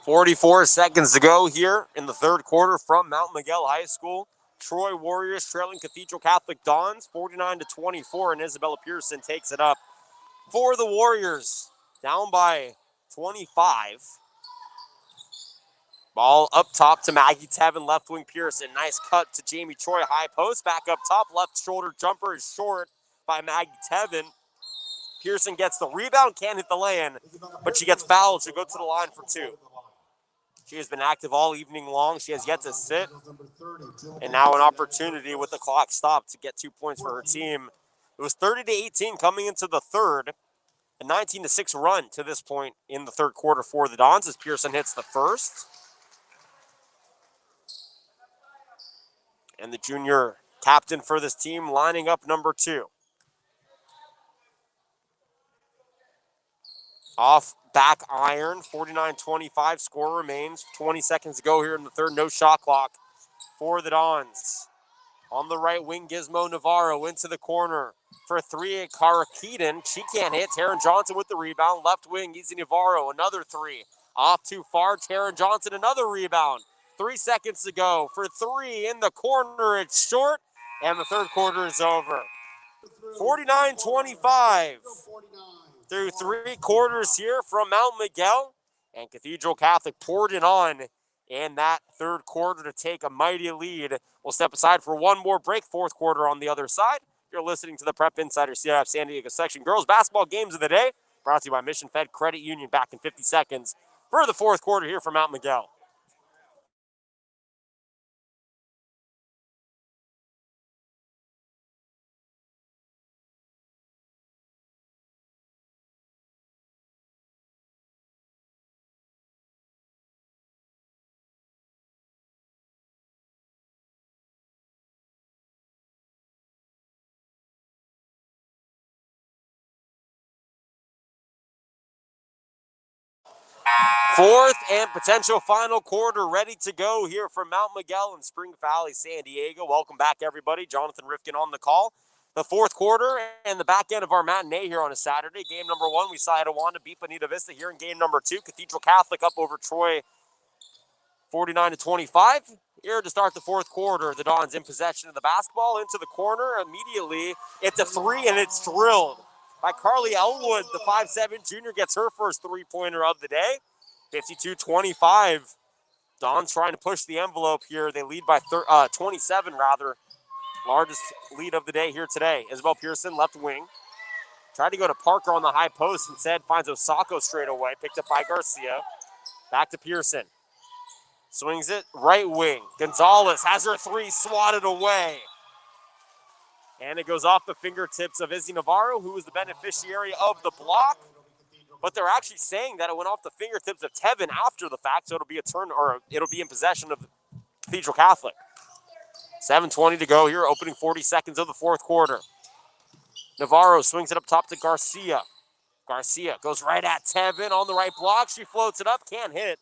[SPEAKER 1] .44 seconds to go here in the third quarter from Mount Miguel High School. Troy Warriors trailing Cathedral Catholic Dons 49-24, and Isabella Pearson takes it up for the Warriors. Down by 25. Ball up top to Maggie Tevin, left wing Pearson. Nice cut to Jamie Troy, high post. Back up top, left shoulder jumper is short by Maggie Tevin. Pearson gets the rebound, can't hit the lay-in, but she gets fouled. She'll go to the line for two. She has been active all evening long. She has yet to sit. And now an opportunity with the clock stopped to get 2 points for her team. It was 30-18 coming into the third. A 19-6 run to this point in the third quarter for the Dons as Pearson hits the first. And the junior captain for this team lining up number two. Off back iron, 49-25, score remains. 20 seconds to go here in the third, no shot clock for the Dons. On the right wing, Gizmo Navarro into the corner for three at Cara Keaton. She can't hit. Taryn Johnson with the rebound. Left wing, Izzy Navarro, another three. Off too far, Taryn Johnson, another rebound. 3 seconds to go for three in the corner. It's short, and the third quarter is over. 49-25. Through 3 quarters here from Mount Miguel, and Cathedral Catholic poured it on in that third quarter to take a mighty lead. We'll step aside for one more break, fourth quarter on the other side. You're listening to the Prep Insider CIF San Diego section girls basketball games of the day, brought to you by Mission Fed Credit Union. Back in 50 seconds for the fourth quarter here from Mount Miguel. Fourth and potential final quarter ready to go here from Mount Miguel and Spring Valley, San Diego. Welcome back, everybody. Jonathan Rifkin on the call. The fourth quarter and the back end of our matinee here on a Saturday. Game number 1, we saw Etiwanda beat Bonita Vista here in game number 2. Cathedral Catholic up over Troy 49-25. Here to start the fourth quarter, the Dons in possession of the basketball into the corner. Immediately, it's a 3 and it's drilled by Carly Elwood. The 5'7" junior gets her first three-pointer of the day. 52-25. Dons trying to push the envelope here. They lead by 27 rather. Largest lead of the day here today. Isabel Pearson, left wing. Tried to go to Parker on the high post. Instead, finds Osako straight away. Picked up by Garcia. Back to Pearson. Swings it, right wing. Gonzalez has her 3 swatted away. And it goes off the fingertips of Izzy Navarro, who was the beneficiary of the block. But they're actually saying that it went off the fingertips of Tevin after the fact, so it'll be a turn, or it'll be in possession of Cathedral Catholic. 7:20 to go here, opening 40 seconds of the fourth quarter. Navarro swings it up top to Garcia. Garcia goes right at Tevin on the right block. She floats it up, can't hit,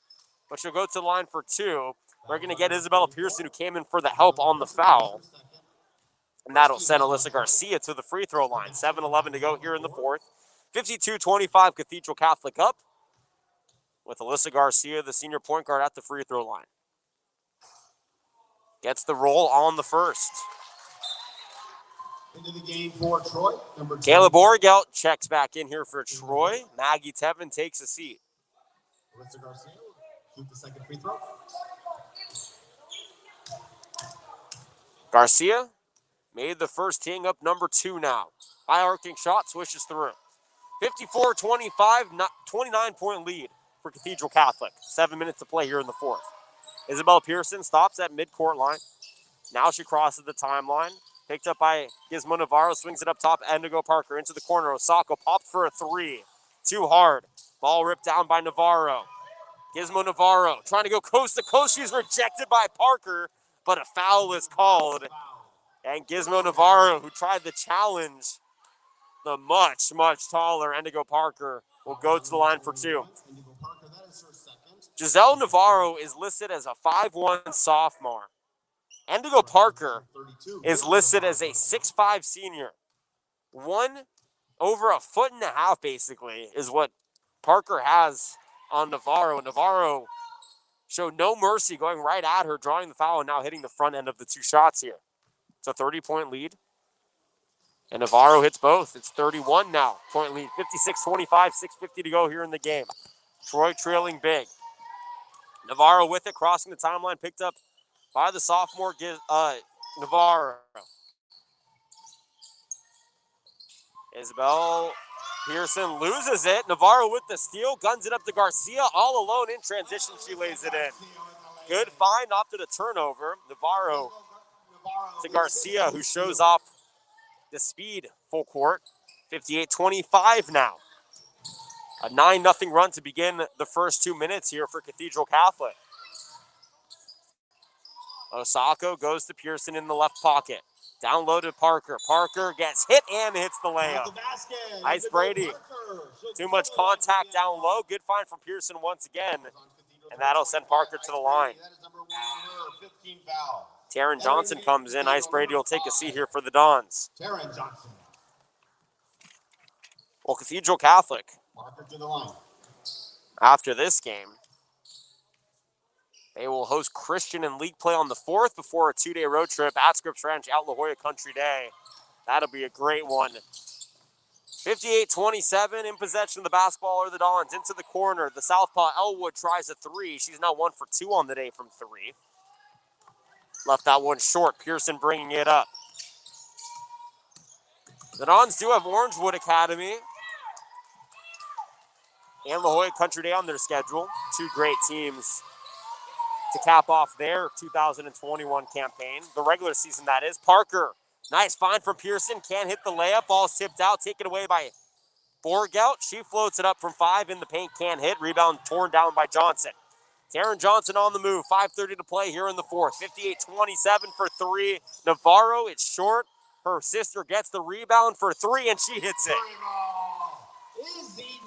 [SPEAKER 1] but she'll go to the line for 2. We're going to get Isabella Pearson, who came in for the help on the foul. And that'll send Alyssa Garcia to the free throw line. 7:11 to go here in the fourth. 52-25 Cathedral Catholic up, with Alyssa Garcia, the senior point guard, at the free throw line. Gets the roll on the first.
[SPEAKER 2] Into the game for Troy, number 2.
[SPEAKER 1] Caleb Orgelt checks back in here for Troy. Maggie Tevin takes a seat.
[SPEAKER 2] Alyssa Garcia, shoot the second free throw.
[SPEAKER 1] Garcia made the first, teeing up number 2 now. High arcing shot, swishes through. 54-25, 29-point lead for Cathedral Catholic. 7 minutes to play here in the fourth. Isabel Pearson stops at midcourt line. Now she crosses the timeline. Picked up by Gizmo Navarro, swings it up top. Indigo Parker into the corner. Osako popped for a 3. Too hard. Ball ripped down by Navarro. Gizmo Navarro trying to go coast to coast. She's rejected by Parker, but a foul is called. And Gizmo Navarro, who tried the challenge, the much, much taller Indigo Parker, will go to the line for 2. Giselle Navarro is listed as a 5'1" sophomore. Indigo Parker is listed as a 6'5" senior. Over a foot and a half, basically, is what Parker has on Navarro. Navarro showed no mercy, going right at her, drawing the foul, and now hitting the front end of the 2 shots here. It's a 30-point lead. And Navarro hits both. It's 31 now. Point lead, 56-25, 6:50 to go here in the game. Troy trailing big. Navarro with it, crossing the timeline, picked up by the sophomore Navarro. Isabel Pearson loses it. Navarro with the steal, guns it up to Garcia. All alone in transition, she lays it in. Good find, opted a turnover. Navarro to Garcia, who shows off the speed full court. 58-25 now. A 9-0 run to begin the first 2 minutes here for Cathedral Catholic. Osako goes to Pearson in the left pocket. Down low to Parker. Parker gets hit and hits the layup. Nice Brady. Too much contact down low. Good find from Pearson once again. And that'll send Parker to the line. Taryn Johnson comes in. Ice Brady will take a seat here for the Dons.
[SPEAKER 2] Taryn Johnson.
[SPEAKER 1] Well, Cathedral Catholic,
[SPEAKER 2] Parker to the line.
[SPEAKER 1] after this game, they will host Christian in league play on the 4th before a 2-day road trip at Scripps Ranch out La Jolla Country Day. That'll be a great one. 58-27 in possession of the basketball are the Dons. Into the corner. The southpaw Elwood tries a 3. She's now 1 for 2 on the day from 3. Left that one short. Pearson bringing it up. The Dons do have Orangewood Academy and La Jolla Country Day on their schedule. 2 great teams to cap off their 2021 campaign. The regular season, that is. Parker, nice find from Pearson. Can't hit the layup. Ball's tipped out. Taken away by Borgout. She floats it up from 5 in the paint. Can't hit. Rebound torn down by Johnson. Taryn Johnson on the move. 5:30 to play here in the 4th. 58-27 for 3. Navarro, it's short. Her sister gets the rebound for 3, and she hits it.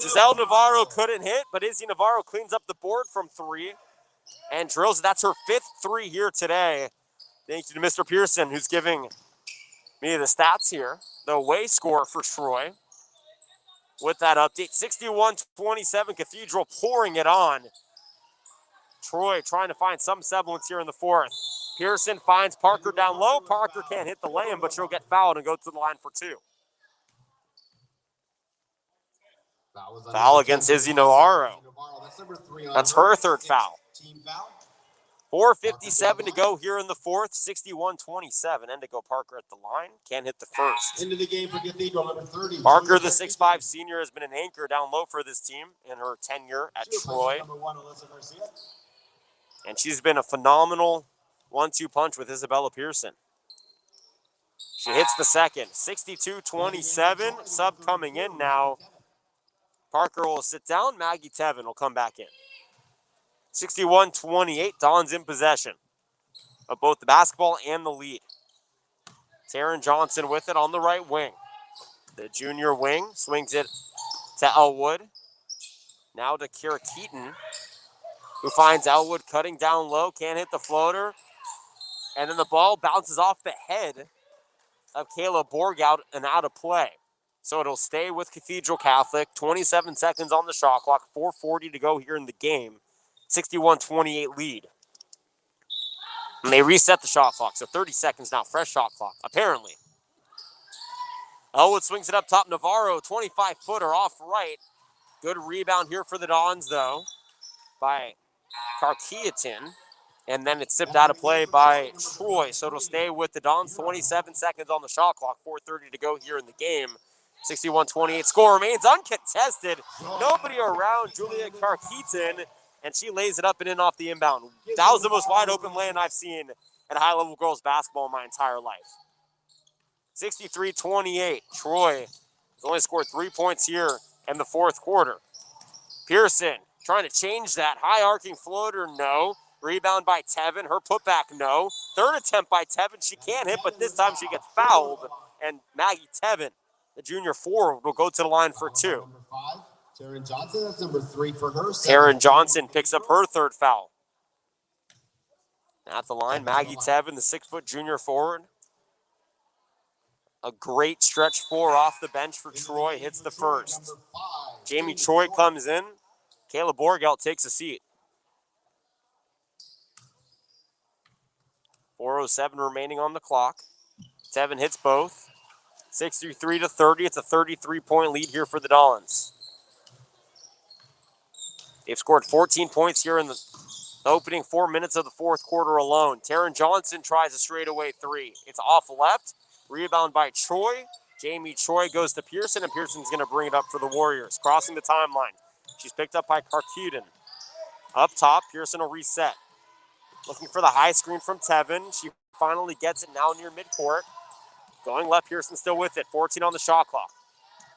[SPEAKER 1] Giselle Navarro couldn't hit, but Izzy Navarro cleans up the board from 3 and drills. That's her 5th 3 here today. Thank you to Mr. Pearson, who's giving me the stats here. The away score for Troy. With that update, 61-27, Cathedral pouring it on. Troy trying to find some semblance here in the fourth. Pearson finds Parker down low. Parker can't hit the lay-in, but she'll get fouled and go to the line for two. Foul against Izzy Navarro. That's her third foul. 4:57 to go here in the fourth, 61-27. Indigo Parker at the line, can't hit the first.
[SPEAKER 2] Into the game for Cathedral, number 30.
[SPEAKER 1] Parker, the 6'5 senior, has been an anchor down low for this team in her tenure at Troy. And she's been a phenomenal 1-2 punch with Isabella Pearson. She hits the second, 62-27. Sub coming in now. Parker will sit down. Maggie Tevin will come back in. 61-28, Dawn's in possession of both the basketball and the lead. Taryn Johnson with it on the right wing. The junior wing swings it to Elwood. Now to Kira Keaton, who finds Elwood cutting down low, can't hit the floater. And then the ball bounces off the head of Kayla Borg out and out of play. So it'll stay with Cathedral Catholic. 27 seconds on the shot clock, 4:40 to go here in the game. 61-28 lead. And they reset the shot clock, so 30 seconds now, fresh shot clock, apparently. Elwood swings it up top. Navarro, 25-footer off right. Good rebound here for the Dons, though, by Karkiatin. And then it's sipped out of play by Troy. So it'll stay with the Dons. 27 seconds on the shot clock. 4:30 to go here in the game. 61-28. Score remains uncontested. Nobody around Julia Karkiatin. And she lays it up and in off the inbound. That was the most wide open lane I've seen in high-level girls basketball in my entire life. 63-28. Troy has only scored 3 points here in the fourth quarter. Pearson trying to change that. High-arcing floater, no. Rebound by Tevin. Her putback, no. Third attempt by Tevin. She can't hit, but this time she gets fouled. And Maggie Tevin, the junior forward, will go to the line for two.
[SPEAKER 2] Taryn Johnson, that's number 3 for her.
[SPEAKER 1] Taryn Johnson picks up her third foul. At the line, Maggie Tevin, the 6-foot junior forward. A great stretch 4 off the bench for Troy, hits the first. Jamie Troy comes in. Kayla Borgelt takes a seat. 4:07 remaining on the clock. Tevin hits both. 63-30. It's a 33-point lead here for the Dons. They've scored 14 points here in the opening 4 minutes of the fourth quarter alone. Taryn Johnson tries a straightaway 3. It's off left. Rebound by Troy. Jamie Troy goes to Pearson, and Pearson's going to bring it up for the Warriors. Crossing the timeline. She's picked up by Karkutin. Up top, Pearson will reset. Looking for the high screen from Tevin. She finally gets it now near midcourt. Going left, Pearson still with it. 14 on the shot clock.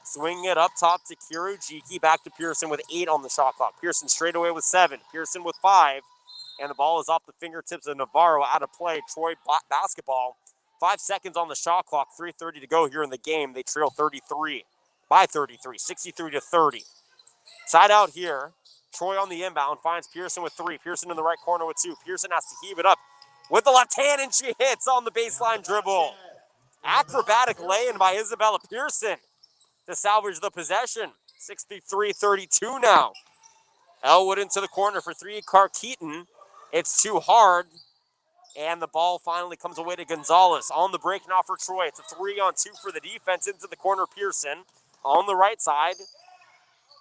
[SPEAKER 1] Swinging it up top to Kirujiki. Back to Pearson with 8 on the shot clock. Pearson straight away with 7. Pearson with 5. And the ball is off the fingertips of Navarro, out of play. Troy basketball. 5 seconds on the shot clock. 3:30 to go here in the game. They trail 33 by 33. 63-30. Side out here. Troy on the inbound finds Pearson with 3. Pearson in the right corner with 2. Pearson has to heave it up with the left hand, and she hits on the baseline dribble. Acrobatic lay-in by Isabella Pearson to salvage the possession. 63-32 now. Elwood into the corner for 3. Karkiatin. It's too hard. And the ball finally comes away to Gonzalez. On the break now for Troy. It's a 3-on-2 for the defense. Into the corner, Pearson. On the right side.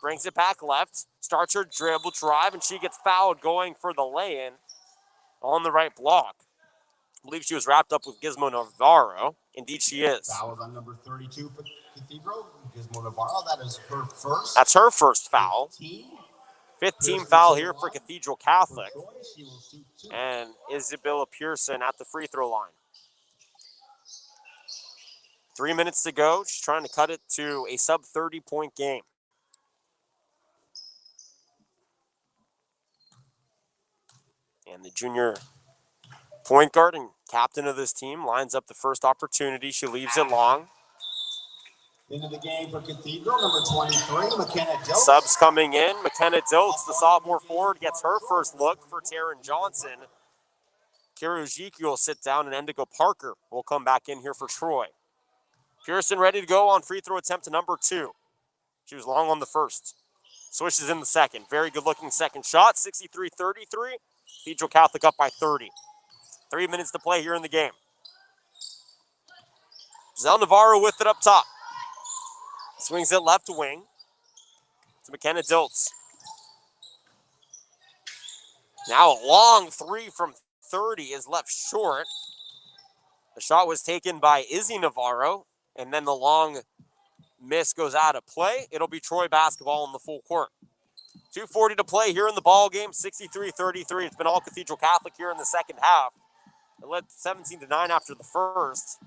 [SPEAKER 1] Brings it back left. Starts her dribble drive, and she gets fouled going for the lay-in on the right block. I believe she was wrapped up with Gizmo Navarro. Indeed, she is.
[SPEAKER 2] Foul on number 32 for Cathedral. Gizmo Navarro, that is her first.
[SPEAKER 1] That's her first foul. 5th team foul here for Cathedral Catholic. And Isabella Pearson at the free throw line. 3 minutes to go. She's trying to cut it to a sub 30-point game. And the junior point guard and captain of this team lines up the first opportunity. She leaves it long.
[SPEAKER 2] Into the game for Cathedral, number 23, McKenna Diltz.
[SPEAKER 1] Subs coming in. McKenna Diltz, the sophomore forward, gets her first look for Taryn Johnson. Kirujiki will sit down, and Indigo Parker will come back in here for Troy. Pearson ready to go on free throw attempt to number 2. She was long on the first. Swishes in the second. Very good-looking second shot. 63-33. Cathedral Catholic up by 30. 3 minutes to play here in the game. Zell Navarro with it up top. Swings it left wing to McKenna Diltz. Now a long three from 30 is left short. The shot was taken by Izzy Navarro, and then the long miss goes out of play. It'll be Troy basketball in the full court. 2:40 to play here in the ball game, 63-33. It's been all Cathedral Catholic here in the second half. It led 17-9 after the first.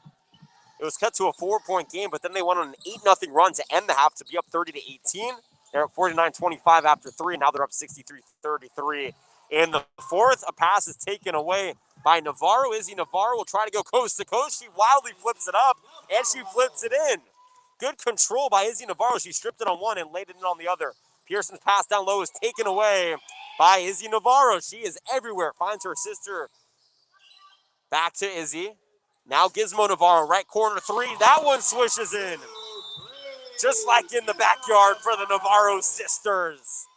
[SPEAKER 1] It was cut to a 4-point game, but then they went on an 8-0 run to end the half to be up 30-18. They're at 49-25 after 3, and now they're up 63-33. In the fourth, a pass is taken away by Navarro. Izzy Navarro will try to go coast to coast. She wildly flips it up, and she flips it in. Good control by Izzy Navarro. She stripped it on one and laid it in on the other. Pearson's pass down low is taken away by Izzy Navarro. She is everywhere. Finds her sister. Back to Izzy. Now Gizmo Navarro, right corner three. That one swishes in. Just like in the backyard for the Navarro sisters.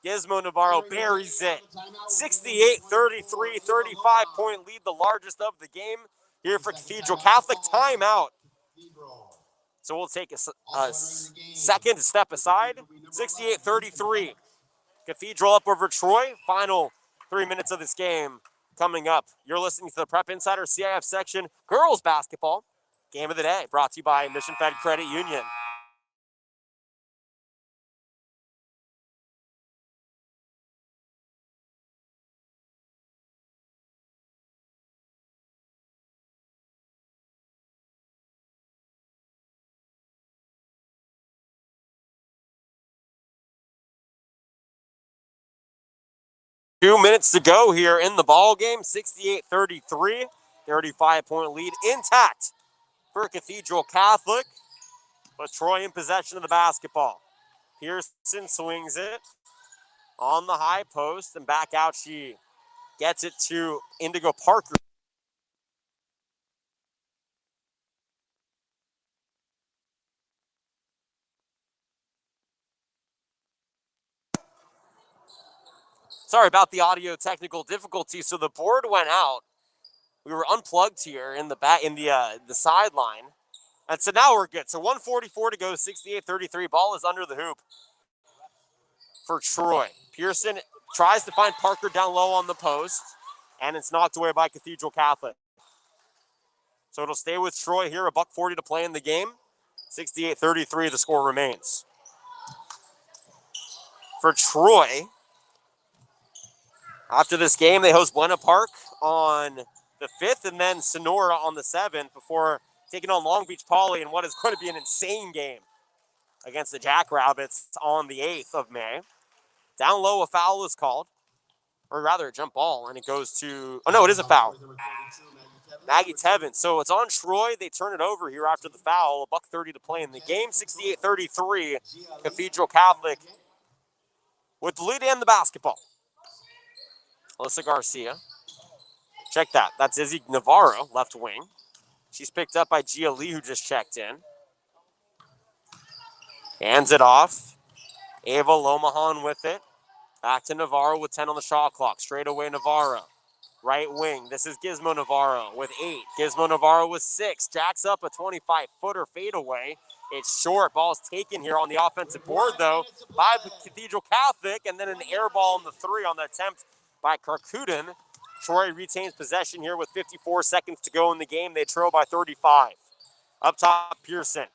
[SPEAKER 1] Gizmo Navarro buries it. 68-33, 35-point lead, the largest of the game here for Cathedral Catholic. Timeout. So we'll take a second to step aside. 68-33. Cathedral up over Troy. Final 3 minutes of this game coming up. You're listening to the Prep Insider CIF section girls basketball game of the day, brought to you by Mission Fed Credit Union. Two minutes to go here in the ball game. 68-33, 35-point lead intact for Cathedral Catholic, but Troy in possession of the basketball. Pearson swings it on the high post, and back out she gets it to Indigo Parker. Sorry about the audio technical difficulty. So the board went out. We were unplugged here in the sideline. And so now we're good. So 1:44 to go, 68-33. Ball is under the hoop for Troy. Pearson tries to find Parker down low on the post, and it's knocked away by Cathedral Catholic. So it'll stay with Troy here, $1:40 to play in the game. 68-33, the score remains. For Troy, after this game, they host Buena Park on the 5th and then Sonora on the 7th before taking on Long Beach Poly in what is going to be an insane game against the Jackrabbits on the 8th of May. Down low, a foul is called, or rather a jump ball, and it goes to, oh no, it is a foul. Maggie Tevin. So it's on Troy. They turn it over here after the foul. $1:30 to play in the game. 68-33, Cathedral Catholic with the lead and the basketball. Alyssa Garcia. Check that. That's Izzy Navarro, left wing. She's picked up by Gia Lee, who just checked in. Hands it off. Ava Lomahan with it. Back to Navarro with 10 on the shot clock. Straight away Navarro. Right wing. This is Gizmo Navarro with 8. Gizmo Navarro with 6. Jacks up a 25-footer fadeaway. It's short. Ball's taken here on the offensive board, though, by Cathedral Catholic, and then an air ball on the 3 on the attempt by Karkuden. Troy retains possession here with 54 seconds to go in the game. They trail by 35. Up top, Pearson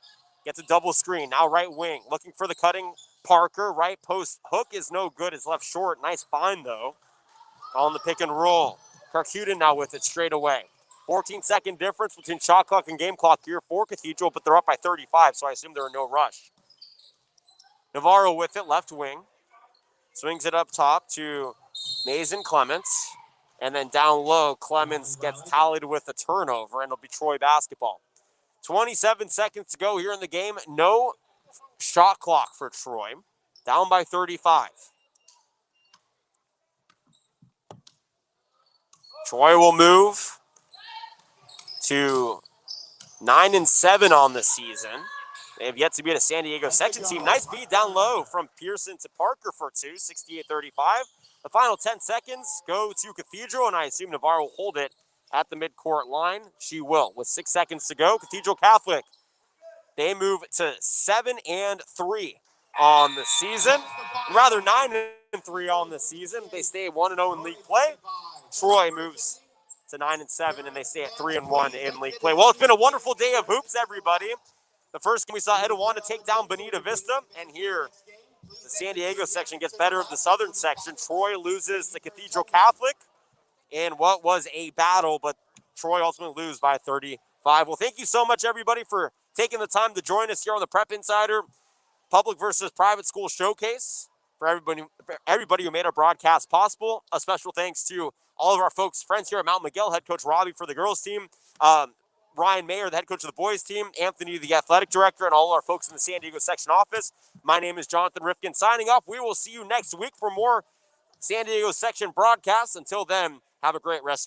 [SPEAKER 1] gets a double screen. Now right wing. Looking for the cutting Parker. Right post hook is no good. It's left short. Nice find, though, on the pick and roll. Karkuden now with it straight away. 14-second difference between shot clock and game clock here for Cathedral, but they're up by 35, so I assume they're in no rush. Navarro with it, left wing. Swings it up top to Mason Clements. And then down low, Clements gets tallied with a turnover, and it'll be Troy basketball. 27 seconds to go here in the game. No shot clock for Troy. Down by 35. Troy will move to 9-7 on the season. They have yet to beat a San Diego section team. Nice feed down low from Pearson to Parker for two, 68-35. The final 10 seconds go to Cathedral, and I assume Navarro will hold it at the midcourt line. She will. With 6 seconds to go, Cathedral Catholic, they move to 7-3 on the season. Rather, 9-3 on the season. They stay 1-0 in league play. Troy moves to 9-7, and they stay at 3-1 in league play. Well, it's been a wonderful day of hoops, everybody. The first game we saw Etiwanda take down Bonita Vista, and here the San Diego section gets better of the southern section. Troy loses to Cathedral Catholic in what was a battle, but Troy ultimately loses by 35. Well, thank you so much, everybody, for taking the time to join us here on the Prep Insider Public versus Private School Showcase. For everybody who made our broadcast possible, a special thanks to all of our folks, friends here at Mount Miguel, head coach Robbie for the girls team, Ryan Mayer, the head coach of the boys team, Anthony, the athletic director, and all our folks in the San Diego section office. My name is Jonathan Rifkin signing off. We will see you next week for more San Diego section broadcasts. Until then, have a great rest of your